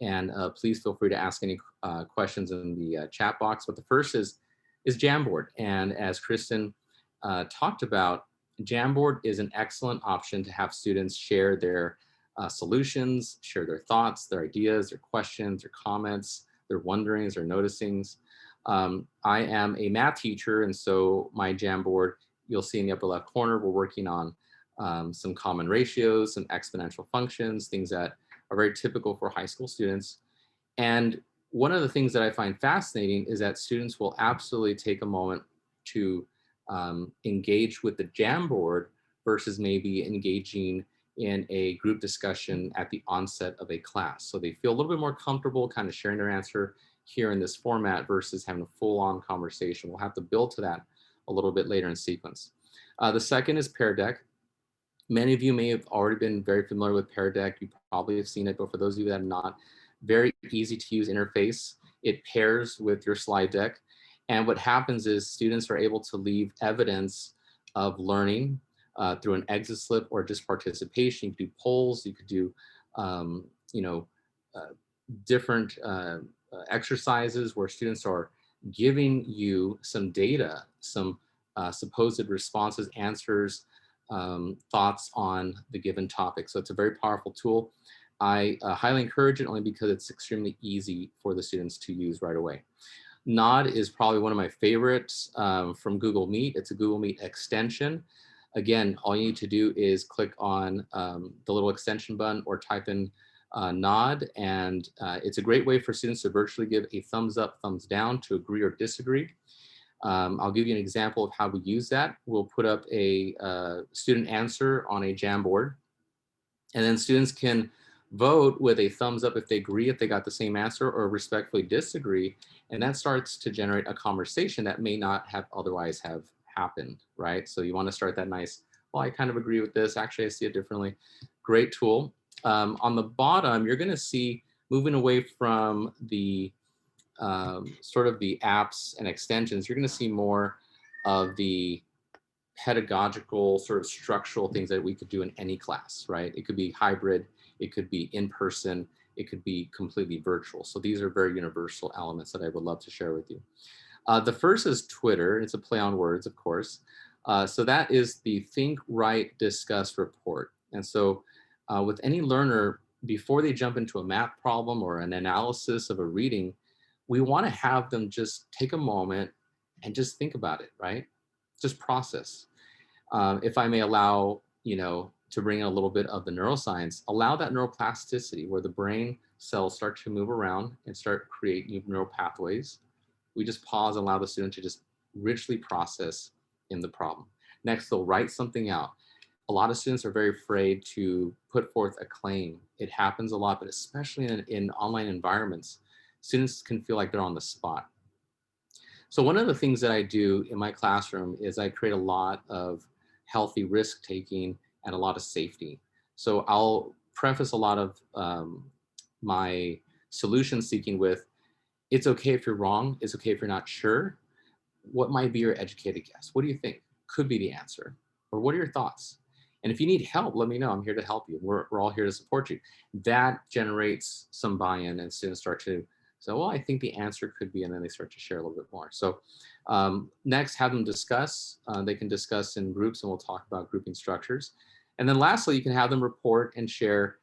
And please feel free to ask any questions in the chat box. But the first is Jamboard. And as Kristen talked about, Jamboard is an excellent option to have students share their solutions, share their thoughts, their ideas, their questions, their comments, their wonderings, their noticings. I am a math teacher, and so my Jamboard, you'll see in the upper left corner, we're working on some common ratios, some exponential functions, things that are very typical for high school students. And one of the things that I find fascinating is that students will absolutely take a moment to engage with the Jamboard versus maybe engaging in a group discussion at the onset of a class. So they feel a little bit more comfortable kind of sharing their answer here in this format versus having a full-on conversation. We'll have to build to that a little bit later in sequence. The second is Pear Deck. Many of you may have already been very familiar with Pear Deck. You probably have seen it, but for those of you that have not, very easy to use interface. It pairs with your slide deck. And what happens is students are able to leave evidence of learning through an exit slip or just participation. You could do polls, you could do, different exercises where students are giving you some data, some supposed responses, answers, thoughts on the given topic. So it's a very powerful tool. I highly encourage it only because it's extremely easy for the students to use right away. Nod is probably one of my favorites from Google Meet. It's a Google Meet extension. Again, all you need to do is click on the little extension button or type in Nod, and it's a great way for students to virtually give a thumbs up, thumbs down to agree or disagree. I'll give you an example of how we use that. We'll put up a student answer on a Jamboard, and then students can vote with a thumbs up if they agree, if they got the same answer, or respectfully disagree. And that starts to generate a conversation that may not have otherwise have happened, right? So you want to start that nice, well, I kind of agree with this. Actually, I see it differently. Great tool. On the bottom, you're going to see, moving away from the sort of the apps and extensions, you're going to see more of the pedagogical sort of structural things that we could do in any class, right? It could be hybrid, it could be in person, it could be completely virtual. So these are very universal elements that I would love to share with you. The first is Twitter. It's a play on words, of course. So that is the Think, Write, Discuss report. And so with any learner, before they jump into a math problem or an analysis of a reading, we want to have them just take a moment and just think about it, right? Just process. If I may allow, to bring in a little bit of the neuroscience, allow that neuroplasticity where the brain cells start to move around and start create new neural pathways. We just pause and allow the student to just richly process in the problem. Next, they'll write something out. A lot of students are very afraid to put forth a claim. It happens a lot, but especially in online environments, students can feel like they're on the spot. So one of the things that I do in my classroom is I create a lot of healthy risk taking and a lot of safety. So I'll preface a lot of my solution seeking with, it's okay if you're wrong. It's okay if you're not sure. What might be your educated guess? What do you think could be the answer? Or what are your thoughts? And if you need help, let me know. I'm here to help you. We're all here to support you. That generates some buy-in and students start to say, well, I think the answer could be, and then they start to share a little bit more. So next, have them discuss. They can discuss in groups and we'll talk about grouping structures. And then lastly, you can have them report and share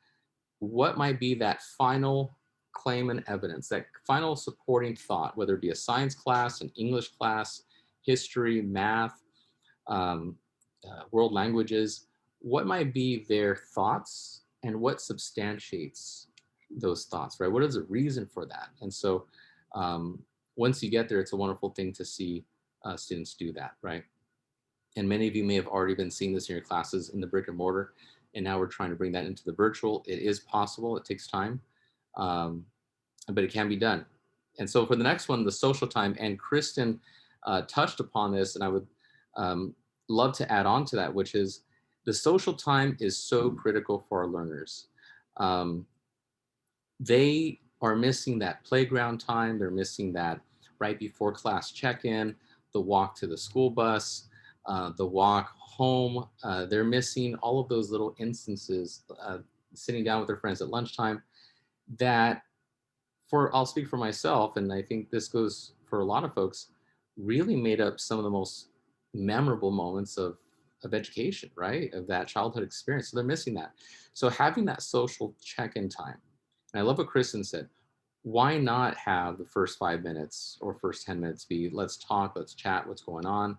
what might be that final claim and evidence, that final supporting thought, whether it be a science class, an English class, history, math, world languages, what might be their thoughts and what substantiates those thoughts, right? What is the reason for that? And so once you get there, it's a wonderful thing to see students do that, right? And many of you may have already been seeing this in your classes in the brick and mortar, and now we're trying to bring that into the virtual. It is possible, it takes time, but it can be done. And so for the next one, the social time, and Kristen touched upon this, and I would love to add on to that, which is the social time is so critical for our learners. They are missing that playground time. They're missing that right before class check-in, the walk to the school bus, the walk home. They're missing all of those little instances, sitting down with their friends at lunchtime, that I'll speak for myself, and I think this goes for a lot of folks, really made up some of the most memorable moments of education, right? Of that childhood experience. So they're missing that. So having that social check-in time. And I love what Kristen said. Why not have the first 5 minutes or first 10 minutes be, let's talk, let's chat, what's going on.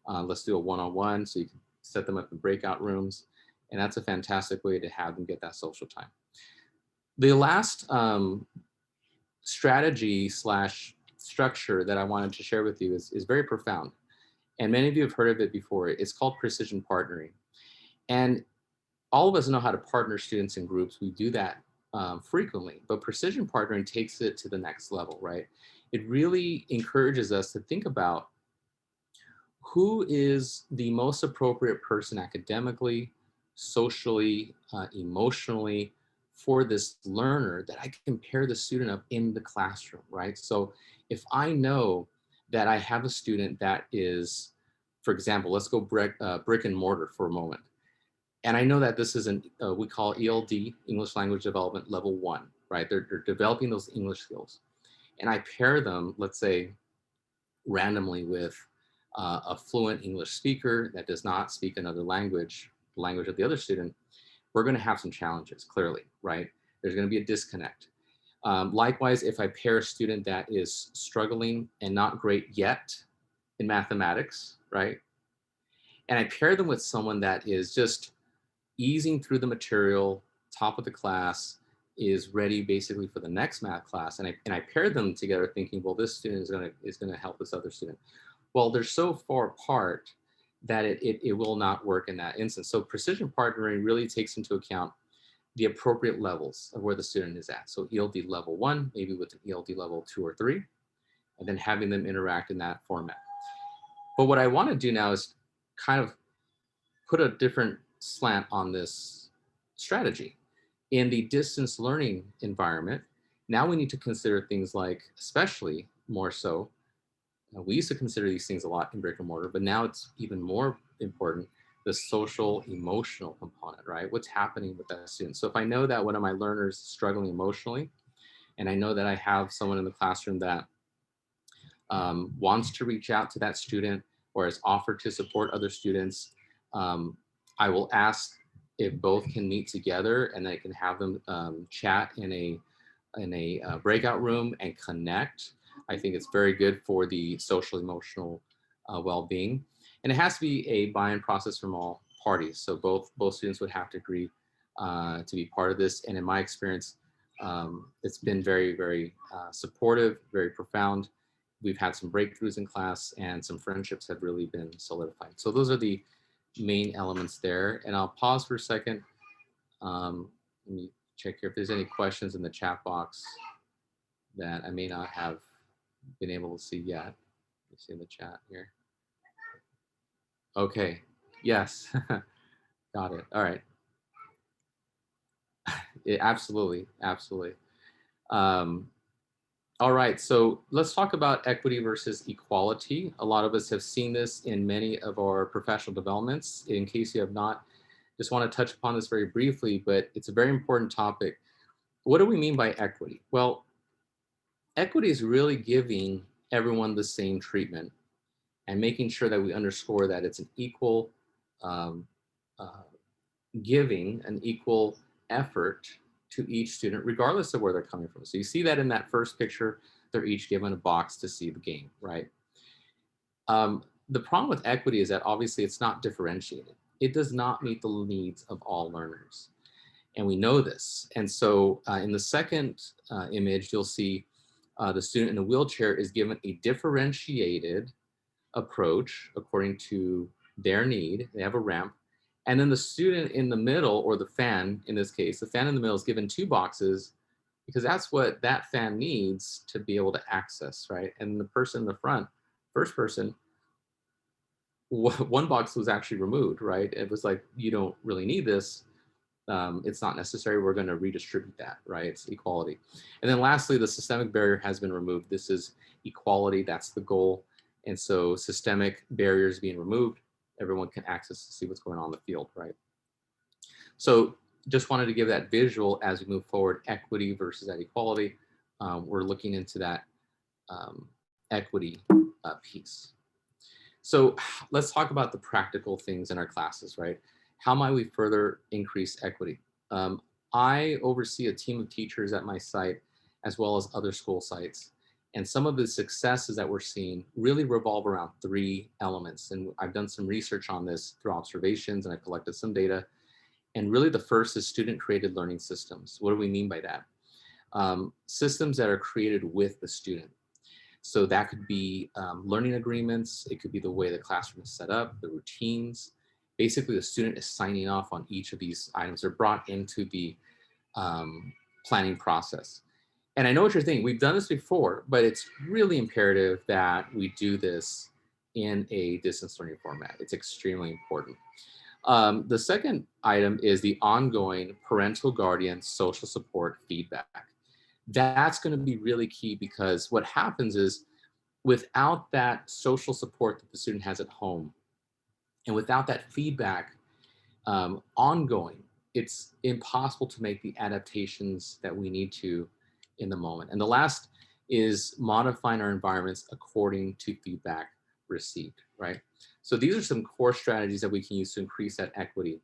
Let's do a one-on-one, so you can set them up in breakout rooms. And that's a fantastic way to have them get that social time. The last strategy slash structure that I wanted to share with you is very profound. And many of you have heard of it before. It's called precision partnering. And all of us know how to partner students in groups. We do that frequently, but precision partnering takes it to the next level, right? It really encourages us to think about who is the most appropriate person academically, socially, emotionally for this learner that I can pair the student up in the classroom, right? So if I know that I have a student that is, for example, let's go brick and mortar for a moment. And I know that this is we call ELD, English Language Development Level 1, right? They're developing those English skills. And I pair them, let's say, randomly with a fluent English speaker that does not speak another language, the language of the other student. We're going to have some challenges, clearly, right? There's going to be a disconnect. Likewise, if I pair a student that is struggling and not great yet in mathematics, right? And I pair them with someone that is just easing through the material, top of the class, is ready basically for the next math class, and I pair them together thinking, well, this student is gonna help this other student. Well, they're so far apart that it will not work in that instance. So precision partnering really takes into account the appropriate levels of where the student is at. So ELD level 1, maybe with an ELD level 2 or 3, and then having them interact in that format. But what I want to do now is kind of put a different slant on this strategy. In the distance learning environment, now we need to consider things like, especially more so, we used to consider these things a lot in brick and mortar, but now it's even more important, the social emotional component, right? What's happening with that student? So if I know that one of my learners is struggling emotionally, and I know that I have someone in the classroom that wants to reach out to that student or has offered to support other students, I will ask if both can meet together, and I can have them chat in a breakout room and connect. I think it's very good for the social emotional well-being, and it has to be a buy-in process from all parties. So both students would have to agree to be part of this. And in my experience, it's been very, very supportive, very profound. We've had some breakthroughs in class, and some friendships have really been solidified. So those are the main elements there. And I'll pause for a second. Let me check here if there's any questions in the chat box that I may not have been able to see yet. Let me see in the chat here. Okay, yes, got it. All right. Absolutely, absolutely. All right, so let's talk about equity versus equality. A lot of us have seen this in many of our professional developments. In case you have not, just want to touch upon this very briefly, but it's a very important topic. What do we mean by equity? Well, equity is really giving everyone the same treatment and making sure that we underscore that it's an equal um, giving, an equal effort to each student, regardless of where they're coming from. So you see that in that first picture, they're each given a box to see the game, right? The problem with equity is that obviously it's not differentiated. It does not meet the needs of all learners. And we know this. And so in the second image, you'll see the student in the wheelchair is given a differentiated approach according to their need. They have a ramp. And then the student in the middle, or the fan in this case, the fan in the middle is given 2 boxes because that's what that fan needs to be able to access, right? And the person in the front, first person, 1 box was actually removed, right? It was like, you don't really need this. It's not necessary. We're going to redistribute that, right? It's equality. And then lastly, the systemic barrier has been removed. This is equality. That's the goal. And so systemic barriers being removed, everyone can access to see what's going on in the field, right? So just wanted to give that visual as we move forward, equity versus that equality. We're looking into that equity piece. So let's talk about the practical things in our classes, right? How might we further increase equity? I oversee a team of teachers at my site, as well as other school sites. And some of the successes that we're seeing really revolve around 3 elements. And I've done some research on this through observations, and I collected some data. And really the first is student created learning systems. What do we mean by that? Systems that are created with the student. So that could be learning agreements. It could be the way the classroom is set up, the routines. Basically, the student is signing off on each of these items. They're brought into the planning process. And I know what you're thinking. We've done this before, but it's really imperative that we do this in a distance learning format. It's extremely important. The second item is the ongoing parental guardian social support feedback. That's going to be really key, because what happens is without that social support that the student has at home, and without that feedback ongoing, it's impossible to make the adaptations that we need to in the moment. And the last is modifying our environments according to feedback received, right? So these are some core strategies that we can use to increase that equity.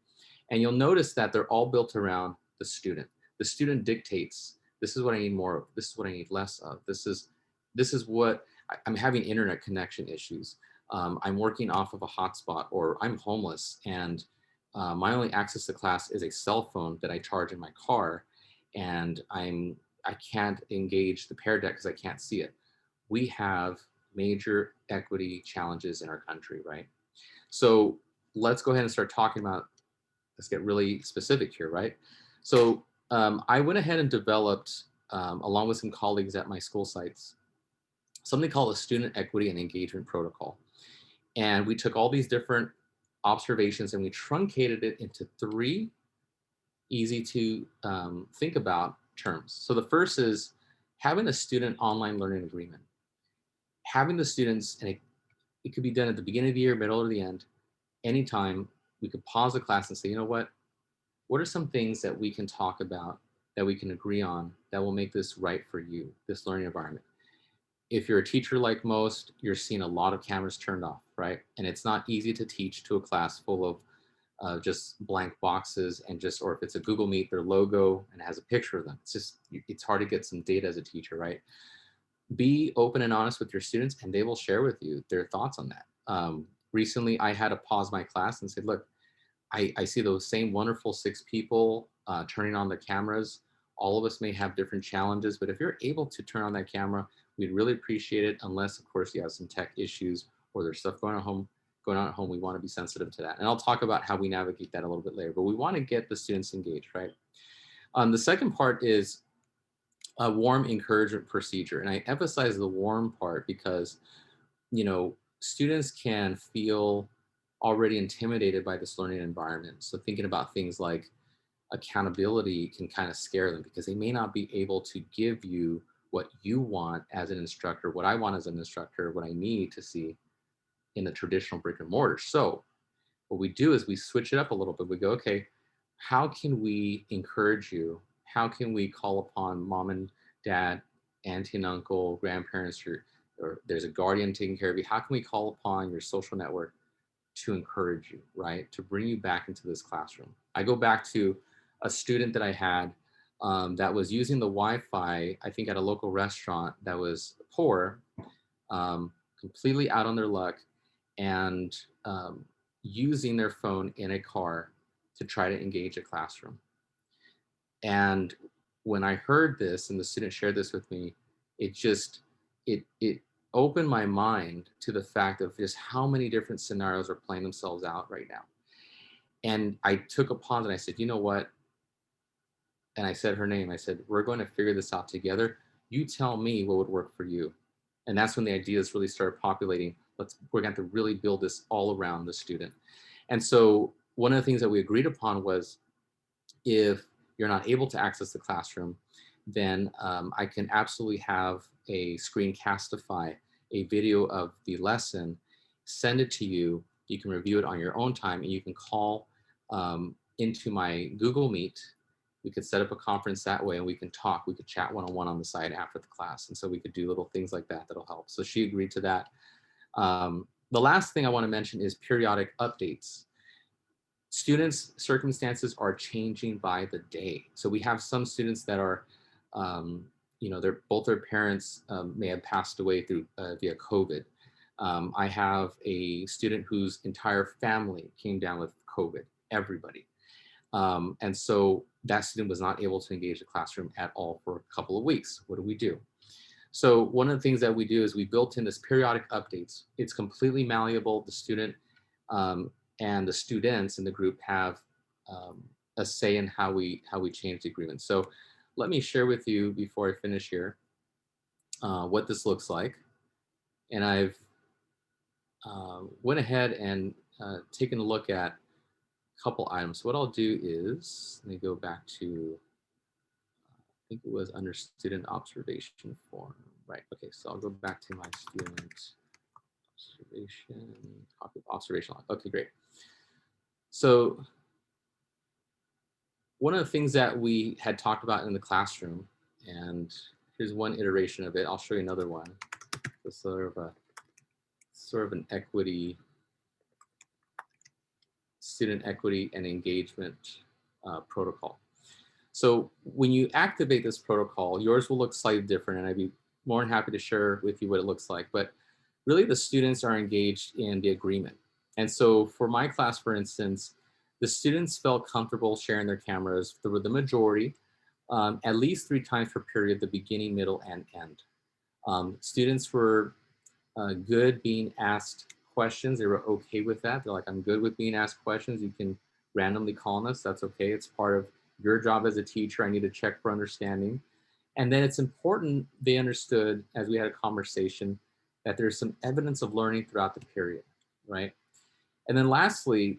And you'll notice that they're all built around the student. The student dictates, this is what I need more of, this is what I need less of, this is what, I'm having internet connection issues. I'm working off of a hotspot, or I'm homeless, and my only access to class is a cell phone that I charge in my car, and I can't engage the Pear Deck because I can't see it. We have major equity challenges in our country, right? So let's go ahead and start talking about, let's get really specific here, right? So I went ahead and developed, along with some colleagues at my school sites, something called a student equity and engagement protocol. And we took all these different observations and we truncated it into 3 easy to think about terms. So the first is having a student online learning agreement. Having the students, and it could be done at the beginning of the year, middle, or the end, anytime. We could pause the class and say, you know what are some things that we can talk about, that we can agree on, that will make this right for you, this learning environment. If you're a teacher like most, you're seeing a lot of cameras turned off, right? And it's not easy to teach to a class full of just blank boxes, and just, or if it's a Google Meet, their logo and it has a picture of them. It's hard to get some data as a teacher, right? Be open and honest with your students, and they will share with you their thoughts on that. Recently, I had to pause my class and say, look, I see those same wonderful 6 people turning on the cameras. All of us may have different challenges, but if you're able to turn on that camera, we'd really appreciate it, unless, of course, you have some tech issues or there's stuff going on at home. We want to be sensitive to that. And I'll talk about how we navigate that a little bit later, but we want to get the students engaged, right? The second part is a warm encouragement procedure. And I emphasize the warm part because, students can feel already intimidated by this learning environment. So thinking about things like accountability can kind of scare them, because they may not be able to give you what you want as an instructor, what I want as an instructor, what I need to see in the traditional brick and mortar. So what we do is we switch it up a little bit. We go, okay, how can we encourage you? How can we call upon mom and dad, auntie and uncle, grandparents, or there's a guardian taking care of you? How can we call upon your social network to encourage you, right? To bring you back into this classroom. I go back to a student that I had that was using the Wi-Fi, I think at a local restaurant that was poor, completely out on their luck, and using their phone in a car to try to engage a classroom. And when I heard this and the student shared this with me, it opened my mind to the fact of just how many different scenarios are playing themselves out right now. And I took a pause and I said, you know what? And I said her name. I said, we're going to figure this out together. You tell me what would work for you. And that's when the ideas really started populating. We're going to have to really build this all around the student. And so one of the things that we agreed upon was, if you're not able to access the classroom, then I can absolutely have a screencastify a video of the lesson, send it to you. You can review it on your own time, and you can call into my Google Meet. We could set up a conference that way, and we can talk. We could chat one-on-one on the side after the class. And so we could do little things like that that'll help. So she agreed to that. The last thing I want to mention is periodic updates. Students' circumstances are changing by the day. So we have some students that are, both their parents may have passed away through via COVID. I have a student whose entire family came down with COVID, everybody. And so that student was not able to engage the classroom at all for a couple of weeks. What do we do? So one of the things that we do is we built in this periodic updates. It's completely malleable. The student and the students in the group have a say in how we change the agreement. So let me share with you before I finish here what this looks like. And I've went ahead and taken a look at a couple items. So what I'll do is, let me go back to, I think it was under student observation form. Right, okay, so I'll go back to my student observation, copy of observation log. Okay, great. So one of the things that we had talked about in the classroom, and here's one iteration of it. I'll show you another one. It's sort of an equity, student equity and engagement protocol. So when you activate this protocol, yours will look slightly different, and I'd be more than happy to share with you what it looks like. But really, the students are engaged in the agreement. And so for my class, for instance, the students felt comfortable sharing their cameras for the majority, at least 3 times per period, the beginning, middle, and end. Students were good being asked questions. They were okay with that. They're like, I'm good with being asked questions. You can randomly call on us. That's okay. It's part of your job as a teacher. I need to check for understanding. And then it's important they understood, as we had a conversation, that there's some evidence of learning throughout the period, right? And then lastly,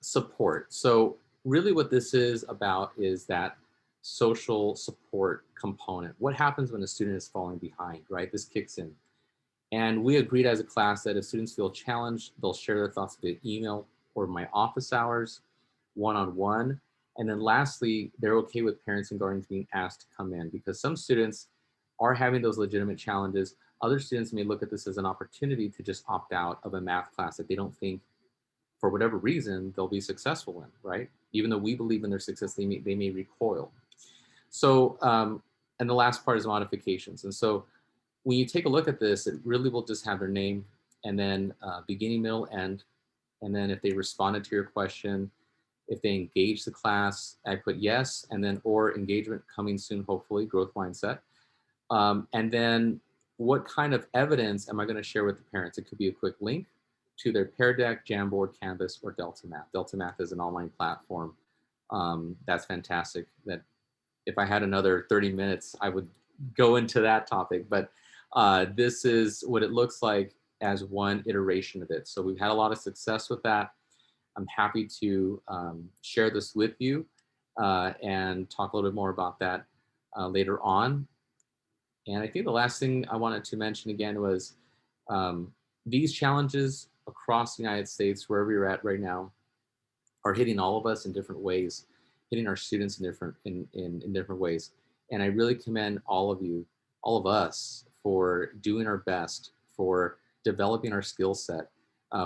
support. So really what this is about is that social support component. What happens when a student is falling behind, right? This kicks in. And we agreed as a class that if students feel challenged, they'll share their thoughts via email or my office hours, one-on-one. And then lastly, they're okay with parents and guardians being asked to come in, because some students are having those legitimate challenges. Other students may look at this as an opportunity to just opt out of a math class that they don't think, for whatever reason, they'll be successful in, right? Even though we believe in their success, they may recoil. So, and the last part is modifications. And so when you take a look at this, it really will just have their name and then beginning, middle, end. And then if they responded to your question, if they engage the class, I put yes, and then or engagement coming soon, hopefully, growth mindset. And then what kind of evidence am I going to share with the parents? It could be a quick link to their Pear Deck, Jamboard, Canvas, or Delta Math. Delta Math is an online platform. That's fantastic. That if I had another 30 minutes, I would go into that topic. But this is what it looks like as one iteration of it. So we've had a lot of success with that. I'm happy to share this with you and talk a little bit more about that later on. And I think the last thing I wanted to mention again was these challenges across the United States, wherever you're at right now, are hitting all of us in different ways, hitting our students in different ways. And I really commend all of you, all of us, for doing our best, for developing our skill set,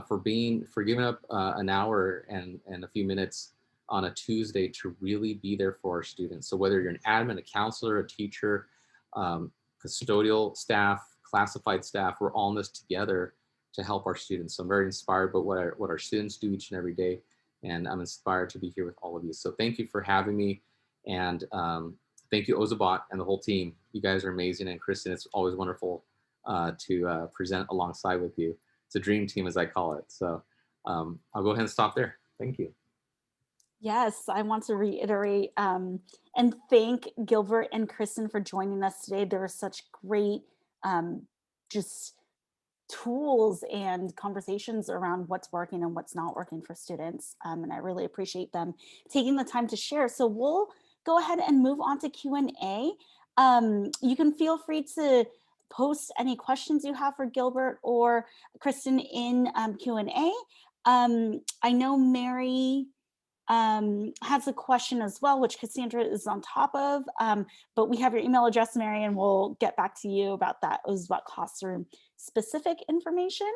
for giving up an hour and a few minutes on a Tuesday to really be there for our students. So whether you're an admin, a counselor, a teacher, custodial staff, classified staff, we're all in this together to help our students. So I'm very inspired by what our students do each and every day. And I'm inspired to be here with all of you. So thank you for having me. And thank you, Ozobot and the whole team. You guys are amazing. And Kristen, it's always wonderful to present alongside with you. It's a dream team, as I call it. So I'll go ahead and stop there. Thank you. Yes, I want to reiterate and thank Gilbert and Kristen for joining us today. There were such great just tools and conversations around what's working and what's not working for students. And I really appreciate them taking the time to share. So we'll go ahead and move on to Q&A. You can feel free to post any questions you have for Gilbert or Kristen in Q&A. I know Mary has a question as well, which Cassandra is on top of, but we have your email address, Mary, and we'll get back to you about that Ozobot classroom specific information.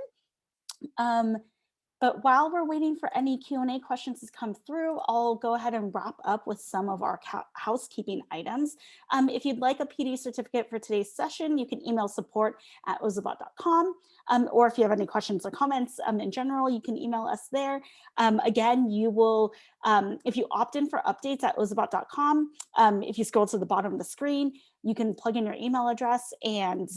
But while we're waiting for any Q&A questions to come through, I'll go ahead and wrap up with some of our housekeeping items. If you'd like a PD certificate for today's session, you can email support@ozobot.com. Or if you have any questions or comments in general, you can email us there. Again, you will, if you opt in for updates at ozobot.com, if you scroll to the bottom of the screen, you can plug in your email address, and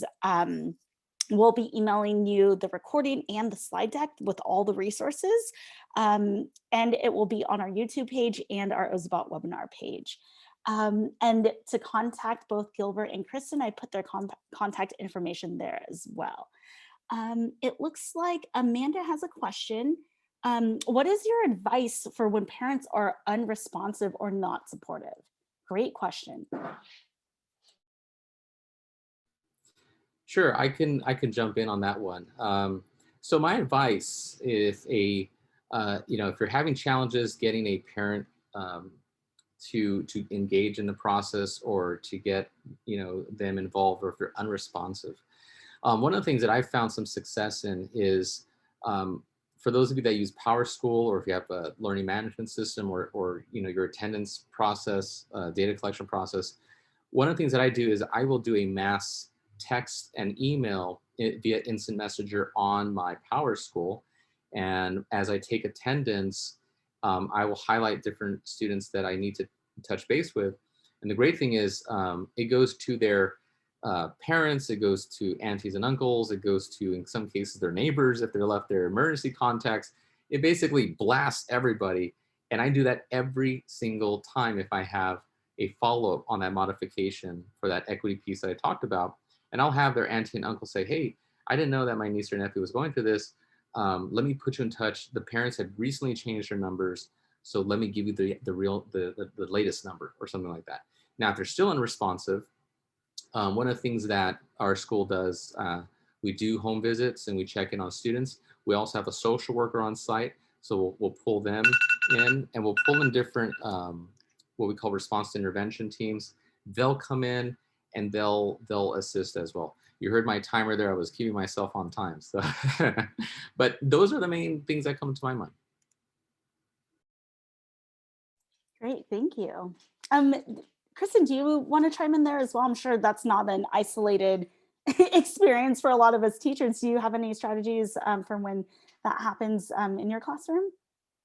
we'll be emailing you the recording and the slide deck with all the resources. And it will be on our YouTube page and our Ozobot webinar page. And to contact both Gilbert and Kristen, I put their contact information there as well. It looks like Amanda has a question. What is your advice for when parents are unresponsive or not supportive? Great question. Sure, I can jump in on that one. So my advice, if if you're having challenges getting a parent to engage in the process or to get them involved, or if they're unresponsive, one of the things that I've found some success in is for those of you that use PowerSchool, or if you have a learning management system, or your attendance process, data collection process. One of the things that I do is I will do a mass text and email via instant messenger on my PowerSchool. And as I take attendance, I will highlight different students that I need to touch base with. And the great thing is it goes to their parents, it goes to aunties and uncles, it goes to, in some cases, their neighbors if they're left their emergency contacts. It basically blasts everybody. And I do that every single time if I have a follow-up on that modification for that equity piece that I talked about. And I'll have their auntie and uncle say, hey, I didn't know that my niece or nephew was going through this. Let me put you in touch. The parents had recently changed their numbers, so let me give you the latest number, or something like that. Now, if they're still unresponsive, one of the things that our school does, we do home visits and we check in on students. We also have a social worker on site, so we'll pull them in, and we'll pull in different what we call response to intervention teams. They'll come in and they'll assist as well. You heard my timer there. I was keeping myself on time. So, but those are the main things that come to my mind. Great, thank you. Kristen, do you want to chime in there as well? I'm sure that's not an isolated experience for a lot of us teachers. Do you have any strategies from when that happens in your classroom?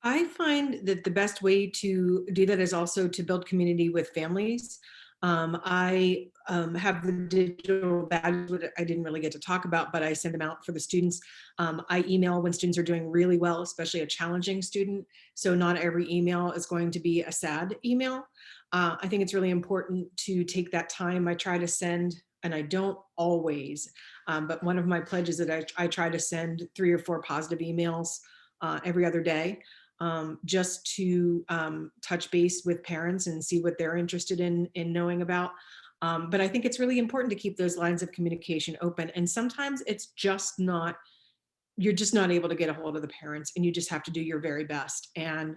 I find that the best way to do that is also to build community with families. I have the digital badge, which I didn't really get to talk about, but I send them out for the students. I email when students are doing really well, especially a challenging student. So not every email is going to be a sad email. I think it's really important to take that time. I try to send, and I don't always, but one of my pledges that I try to send 3 or 4 positive emails every other day. Just to touch base with parents and see what they're interested in knowing about. But I think it's really important to keep those lines of communication open. And sometimes it's just not, you're just not able to get a hold of the parents, and you just have to do your very best. And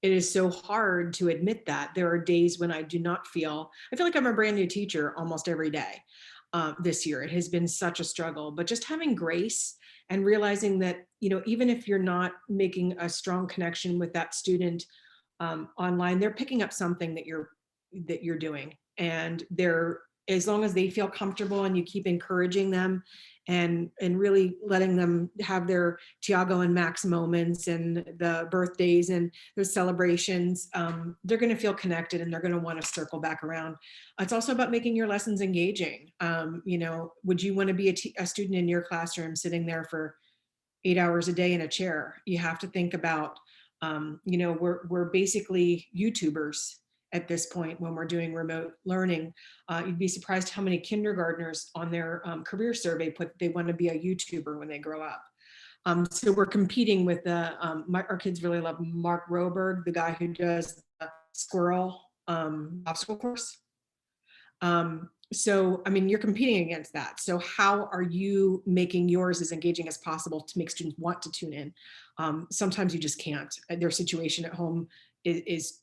it is so hard to admit that. There are days when I feel like I'm a brand new teacher almost every day this year. It has been such a struggle, but just having grace and realizing that, even if you're not making a strong connection with that student online, they're picking up something that you're doing. And as long as they feel comfortable and you keep encouraging them and really letting them have their Tiago and Max moments and the birthdays and those celebrations, they're going to feel connected and they're going to want to circle back around. It's also about making your lessons engaging. Would you want to be a student in your classroom sitting there for 8 hours a day in a chair? You have to think about, we're basically YouTubers at this point when we're doing remote learning. You'd be surprised how many kindergartners on their career survey put they want to be a YouTuber when they grow up. So we're competing with our kids really love Mark Roberg, the guy who does the squirrel obstacle course. So, you're competing against that. So how are you making yours as engaging as possible to make students want to tune in? Sometimes you just can't. Their situation at home is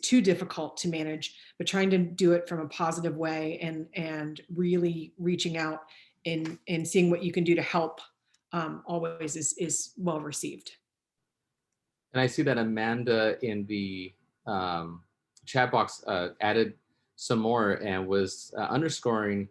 too difficult to manage, but trying to do it from a positive way and really reaching out and seeing what you can do to help always is well received. And I see that Amanda in the chat box added some more and was underscoring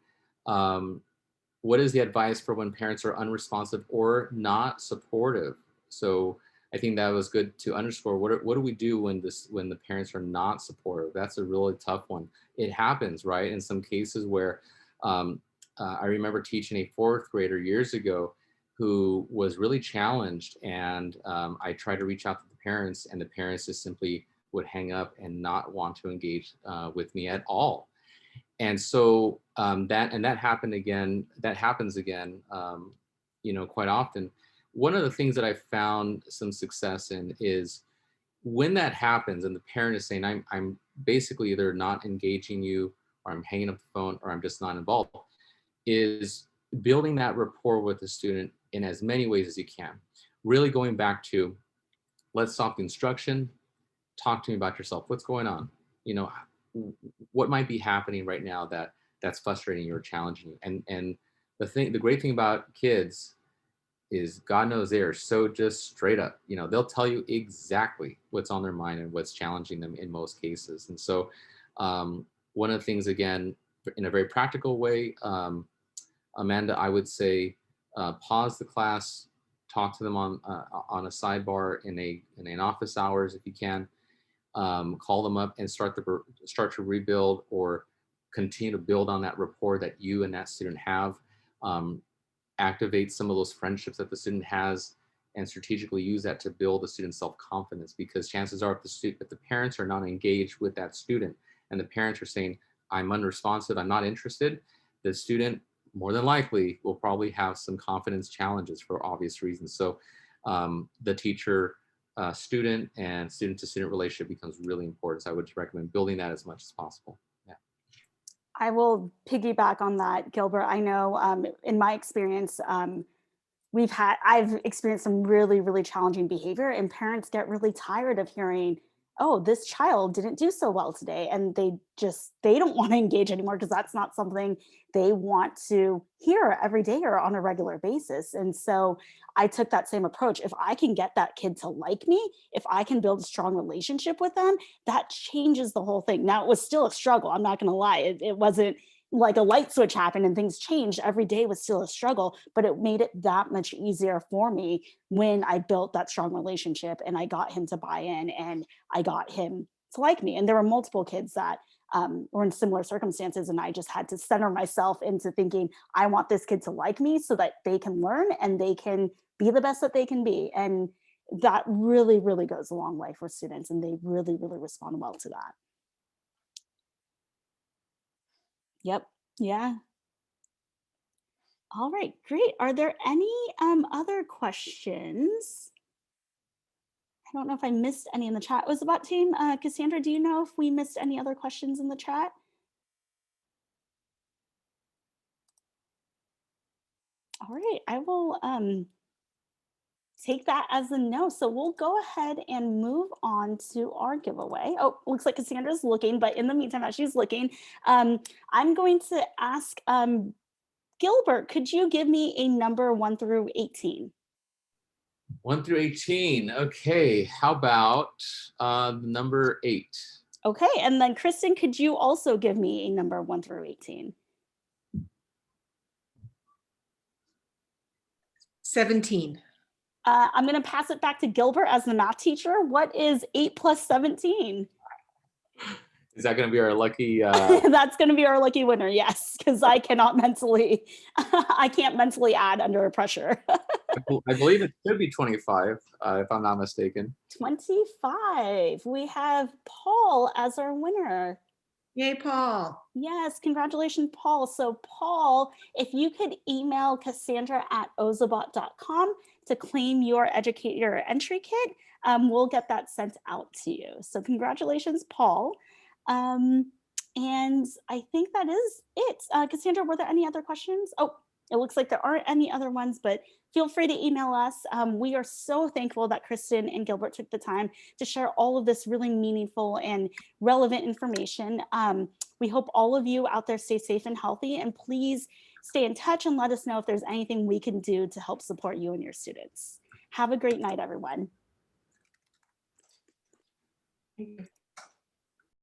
what is the advice for when parents are unresponsive or not supportive. So I think that was good to underscore. What do we do when the parents are not supportive? That's a really tough one. It happens, right? In some cases where I remember teaching a fourth grader years ago who was really challenged, and I tried to reach out to the parents, and the parents just simply would hang up and not want to engage with me at all. And so that happened again. That happens again, quite often. One of the things that I found some success in is when that happens, and the parent is saying, "I'm basically either not engaging you, or I'm hanging up the phone, or I'm just not involved," is building that rapport with the student in as many ways as you can. Really going back to, let's stop the instruction. Talk to me about yourself. What's going on? What might be happening right now that's frustrating you or challenging you? And the great thing about kids is, God knows, they are so just straight up. They'll tell you exactly what's on their mind and what's challenging them in most cases. And so one of the things, again, in a very practical way, Amanda, I would say pause the class, talk to them on a sidebar in an office hours if you can. Call them up and start to rebuild or continue to build on that rapport that you and that student have. Activate some of those friendships that the student has, and strategically use that to build the student's self-confidence, because chances are if the parents are not engaged with that student and the parents are saying, "I'm unresponsive, I'm not interested," the student more than likely will probably have some confidence challenges for obvious reasons. So the teacher student and student to student relationship becomes really important. So I would recommend building that as much as possible. Yeah. I will piggyback on that, Gilbert. I know in my experience, I've experienced some really, really challenging behavior, and parents get really tired of hearing, "Oh, this child didn't do so well today." And they don't want to engage anymore because that's not something they want to hear every day or on a regular basis. And so I took that same approach. If I can get that kid to like me, if I can build a strong relationship with them, that changes the whole thing. Now, it was still a struggle. I'm not going to lie. It wasn't like a light switch happened and things changed. Every day was still a struggle, but it made it that much easier for me when I built that strong relationship and I got him to buy in and I got him to like me. And there were multiple kids that were in similar circumstances, and I just had to center myself into thinking, I want this kid to like me so that they can learn and they can be the best that they can be. And that really, really goes a long way for students, and they really, really respond well to that. Yep. Yeah. All right, great. Are there any other questions? I don't know if I missed any in the chat. Ozobot team, Cassandra, do you know if we missed any other questions in the chat? All right, I will take that as a no. So we'll go ahead and move on to our giveaway. Oh, looks like Cassandra's looking, but in the meantime, as she's looking, I'm going to ask Gilbert, could you give me a number 1 through 18? 1 through 18. Okay, how about number 8? Okay, and then Kristen, could you also give me a number 1 through 18? 17. I'm going to pass it back to Gilbert as the math teacher. What is 8 plus 17? Is that going to be our lucky? That's going to be our lucky winner, yes, because I cannot mentally, I can't mentally add under pressure. I believe it should be 25, if I'm not mistaken. 25. We have Paul as our winner. Yay, Paul. Yes, congratulations, Paul. So Paul, if you could email Cassandra@ozobot.com to claim your educator entry kit, we'll get that sent out to you. So congratulations, Paul. And I think that is it. Cassandra, were there any other questions? Oh, It looks like there aren't any other ones, but feel free to email us. We are so thankful that Kristen and Gilbert took the time to share all of this really meaningful and relevant information. We hope all of you out there stay safe and healthy, and please stay in touch and let us know if there's anything we can do to help support you and your students. Have a great night, everyone. Thank you.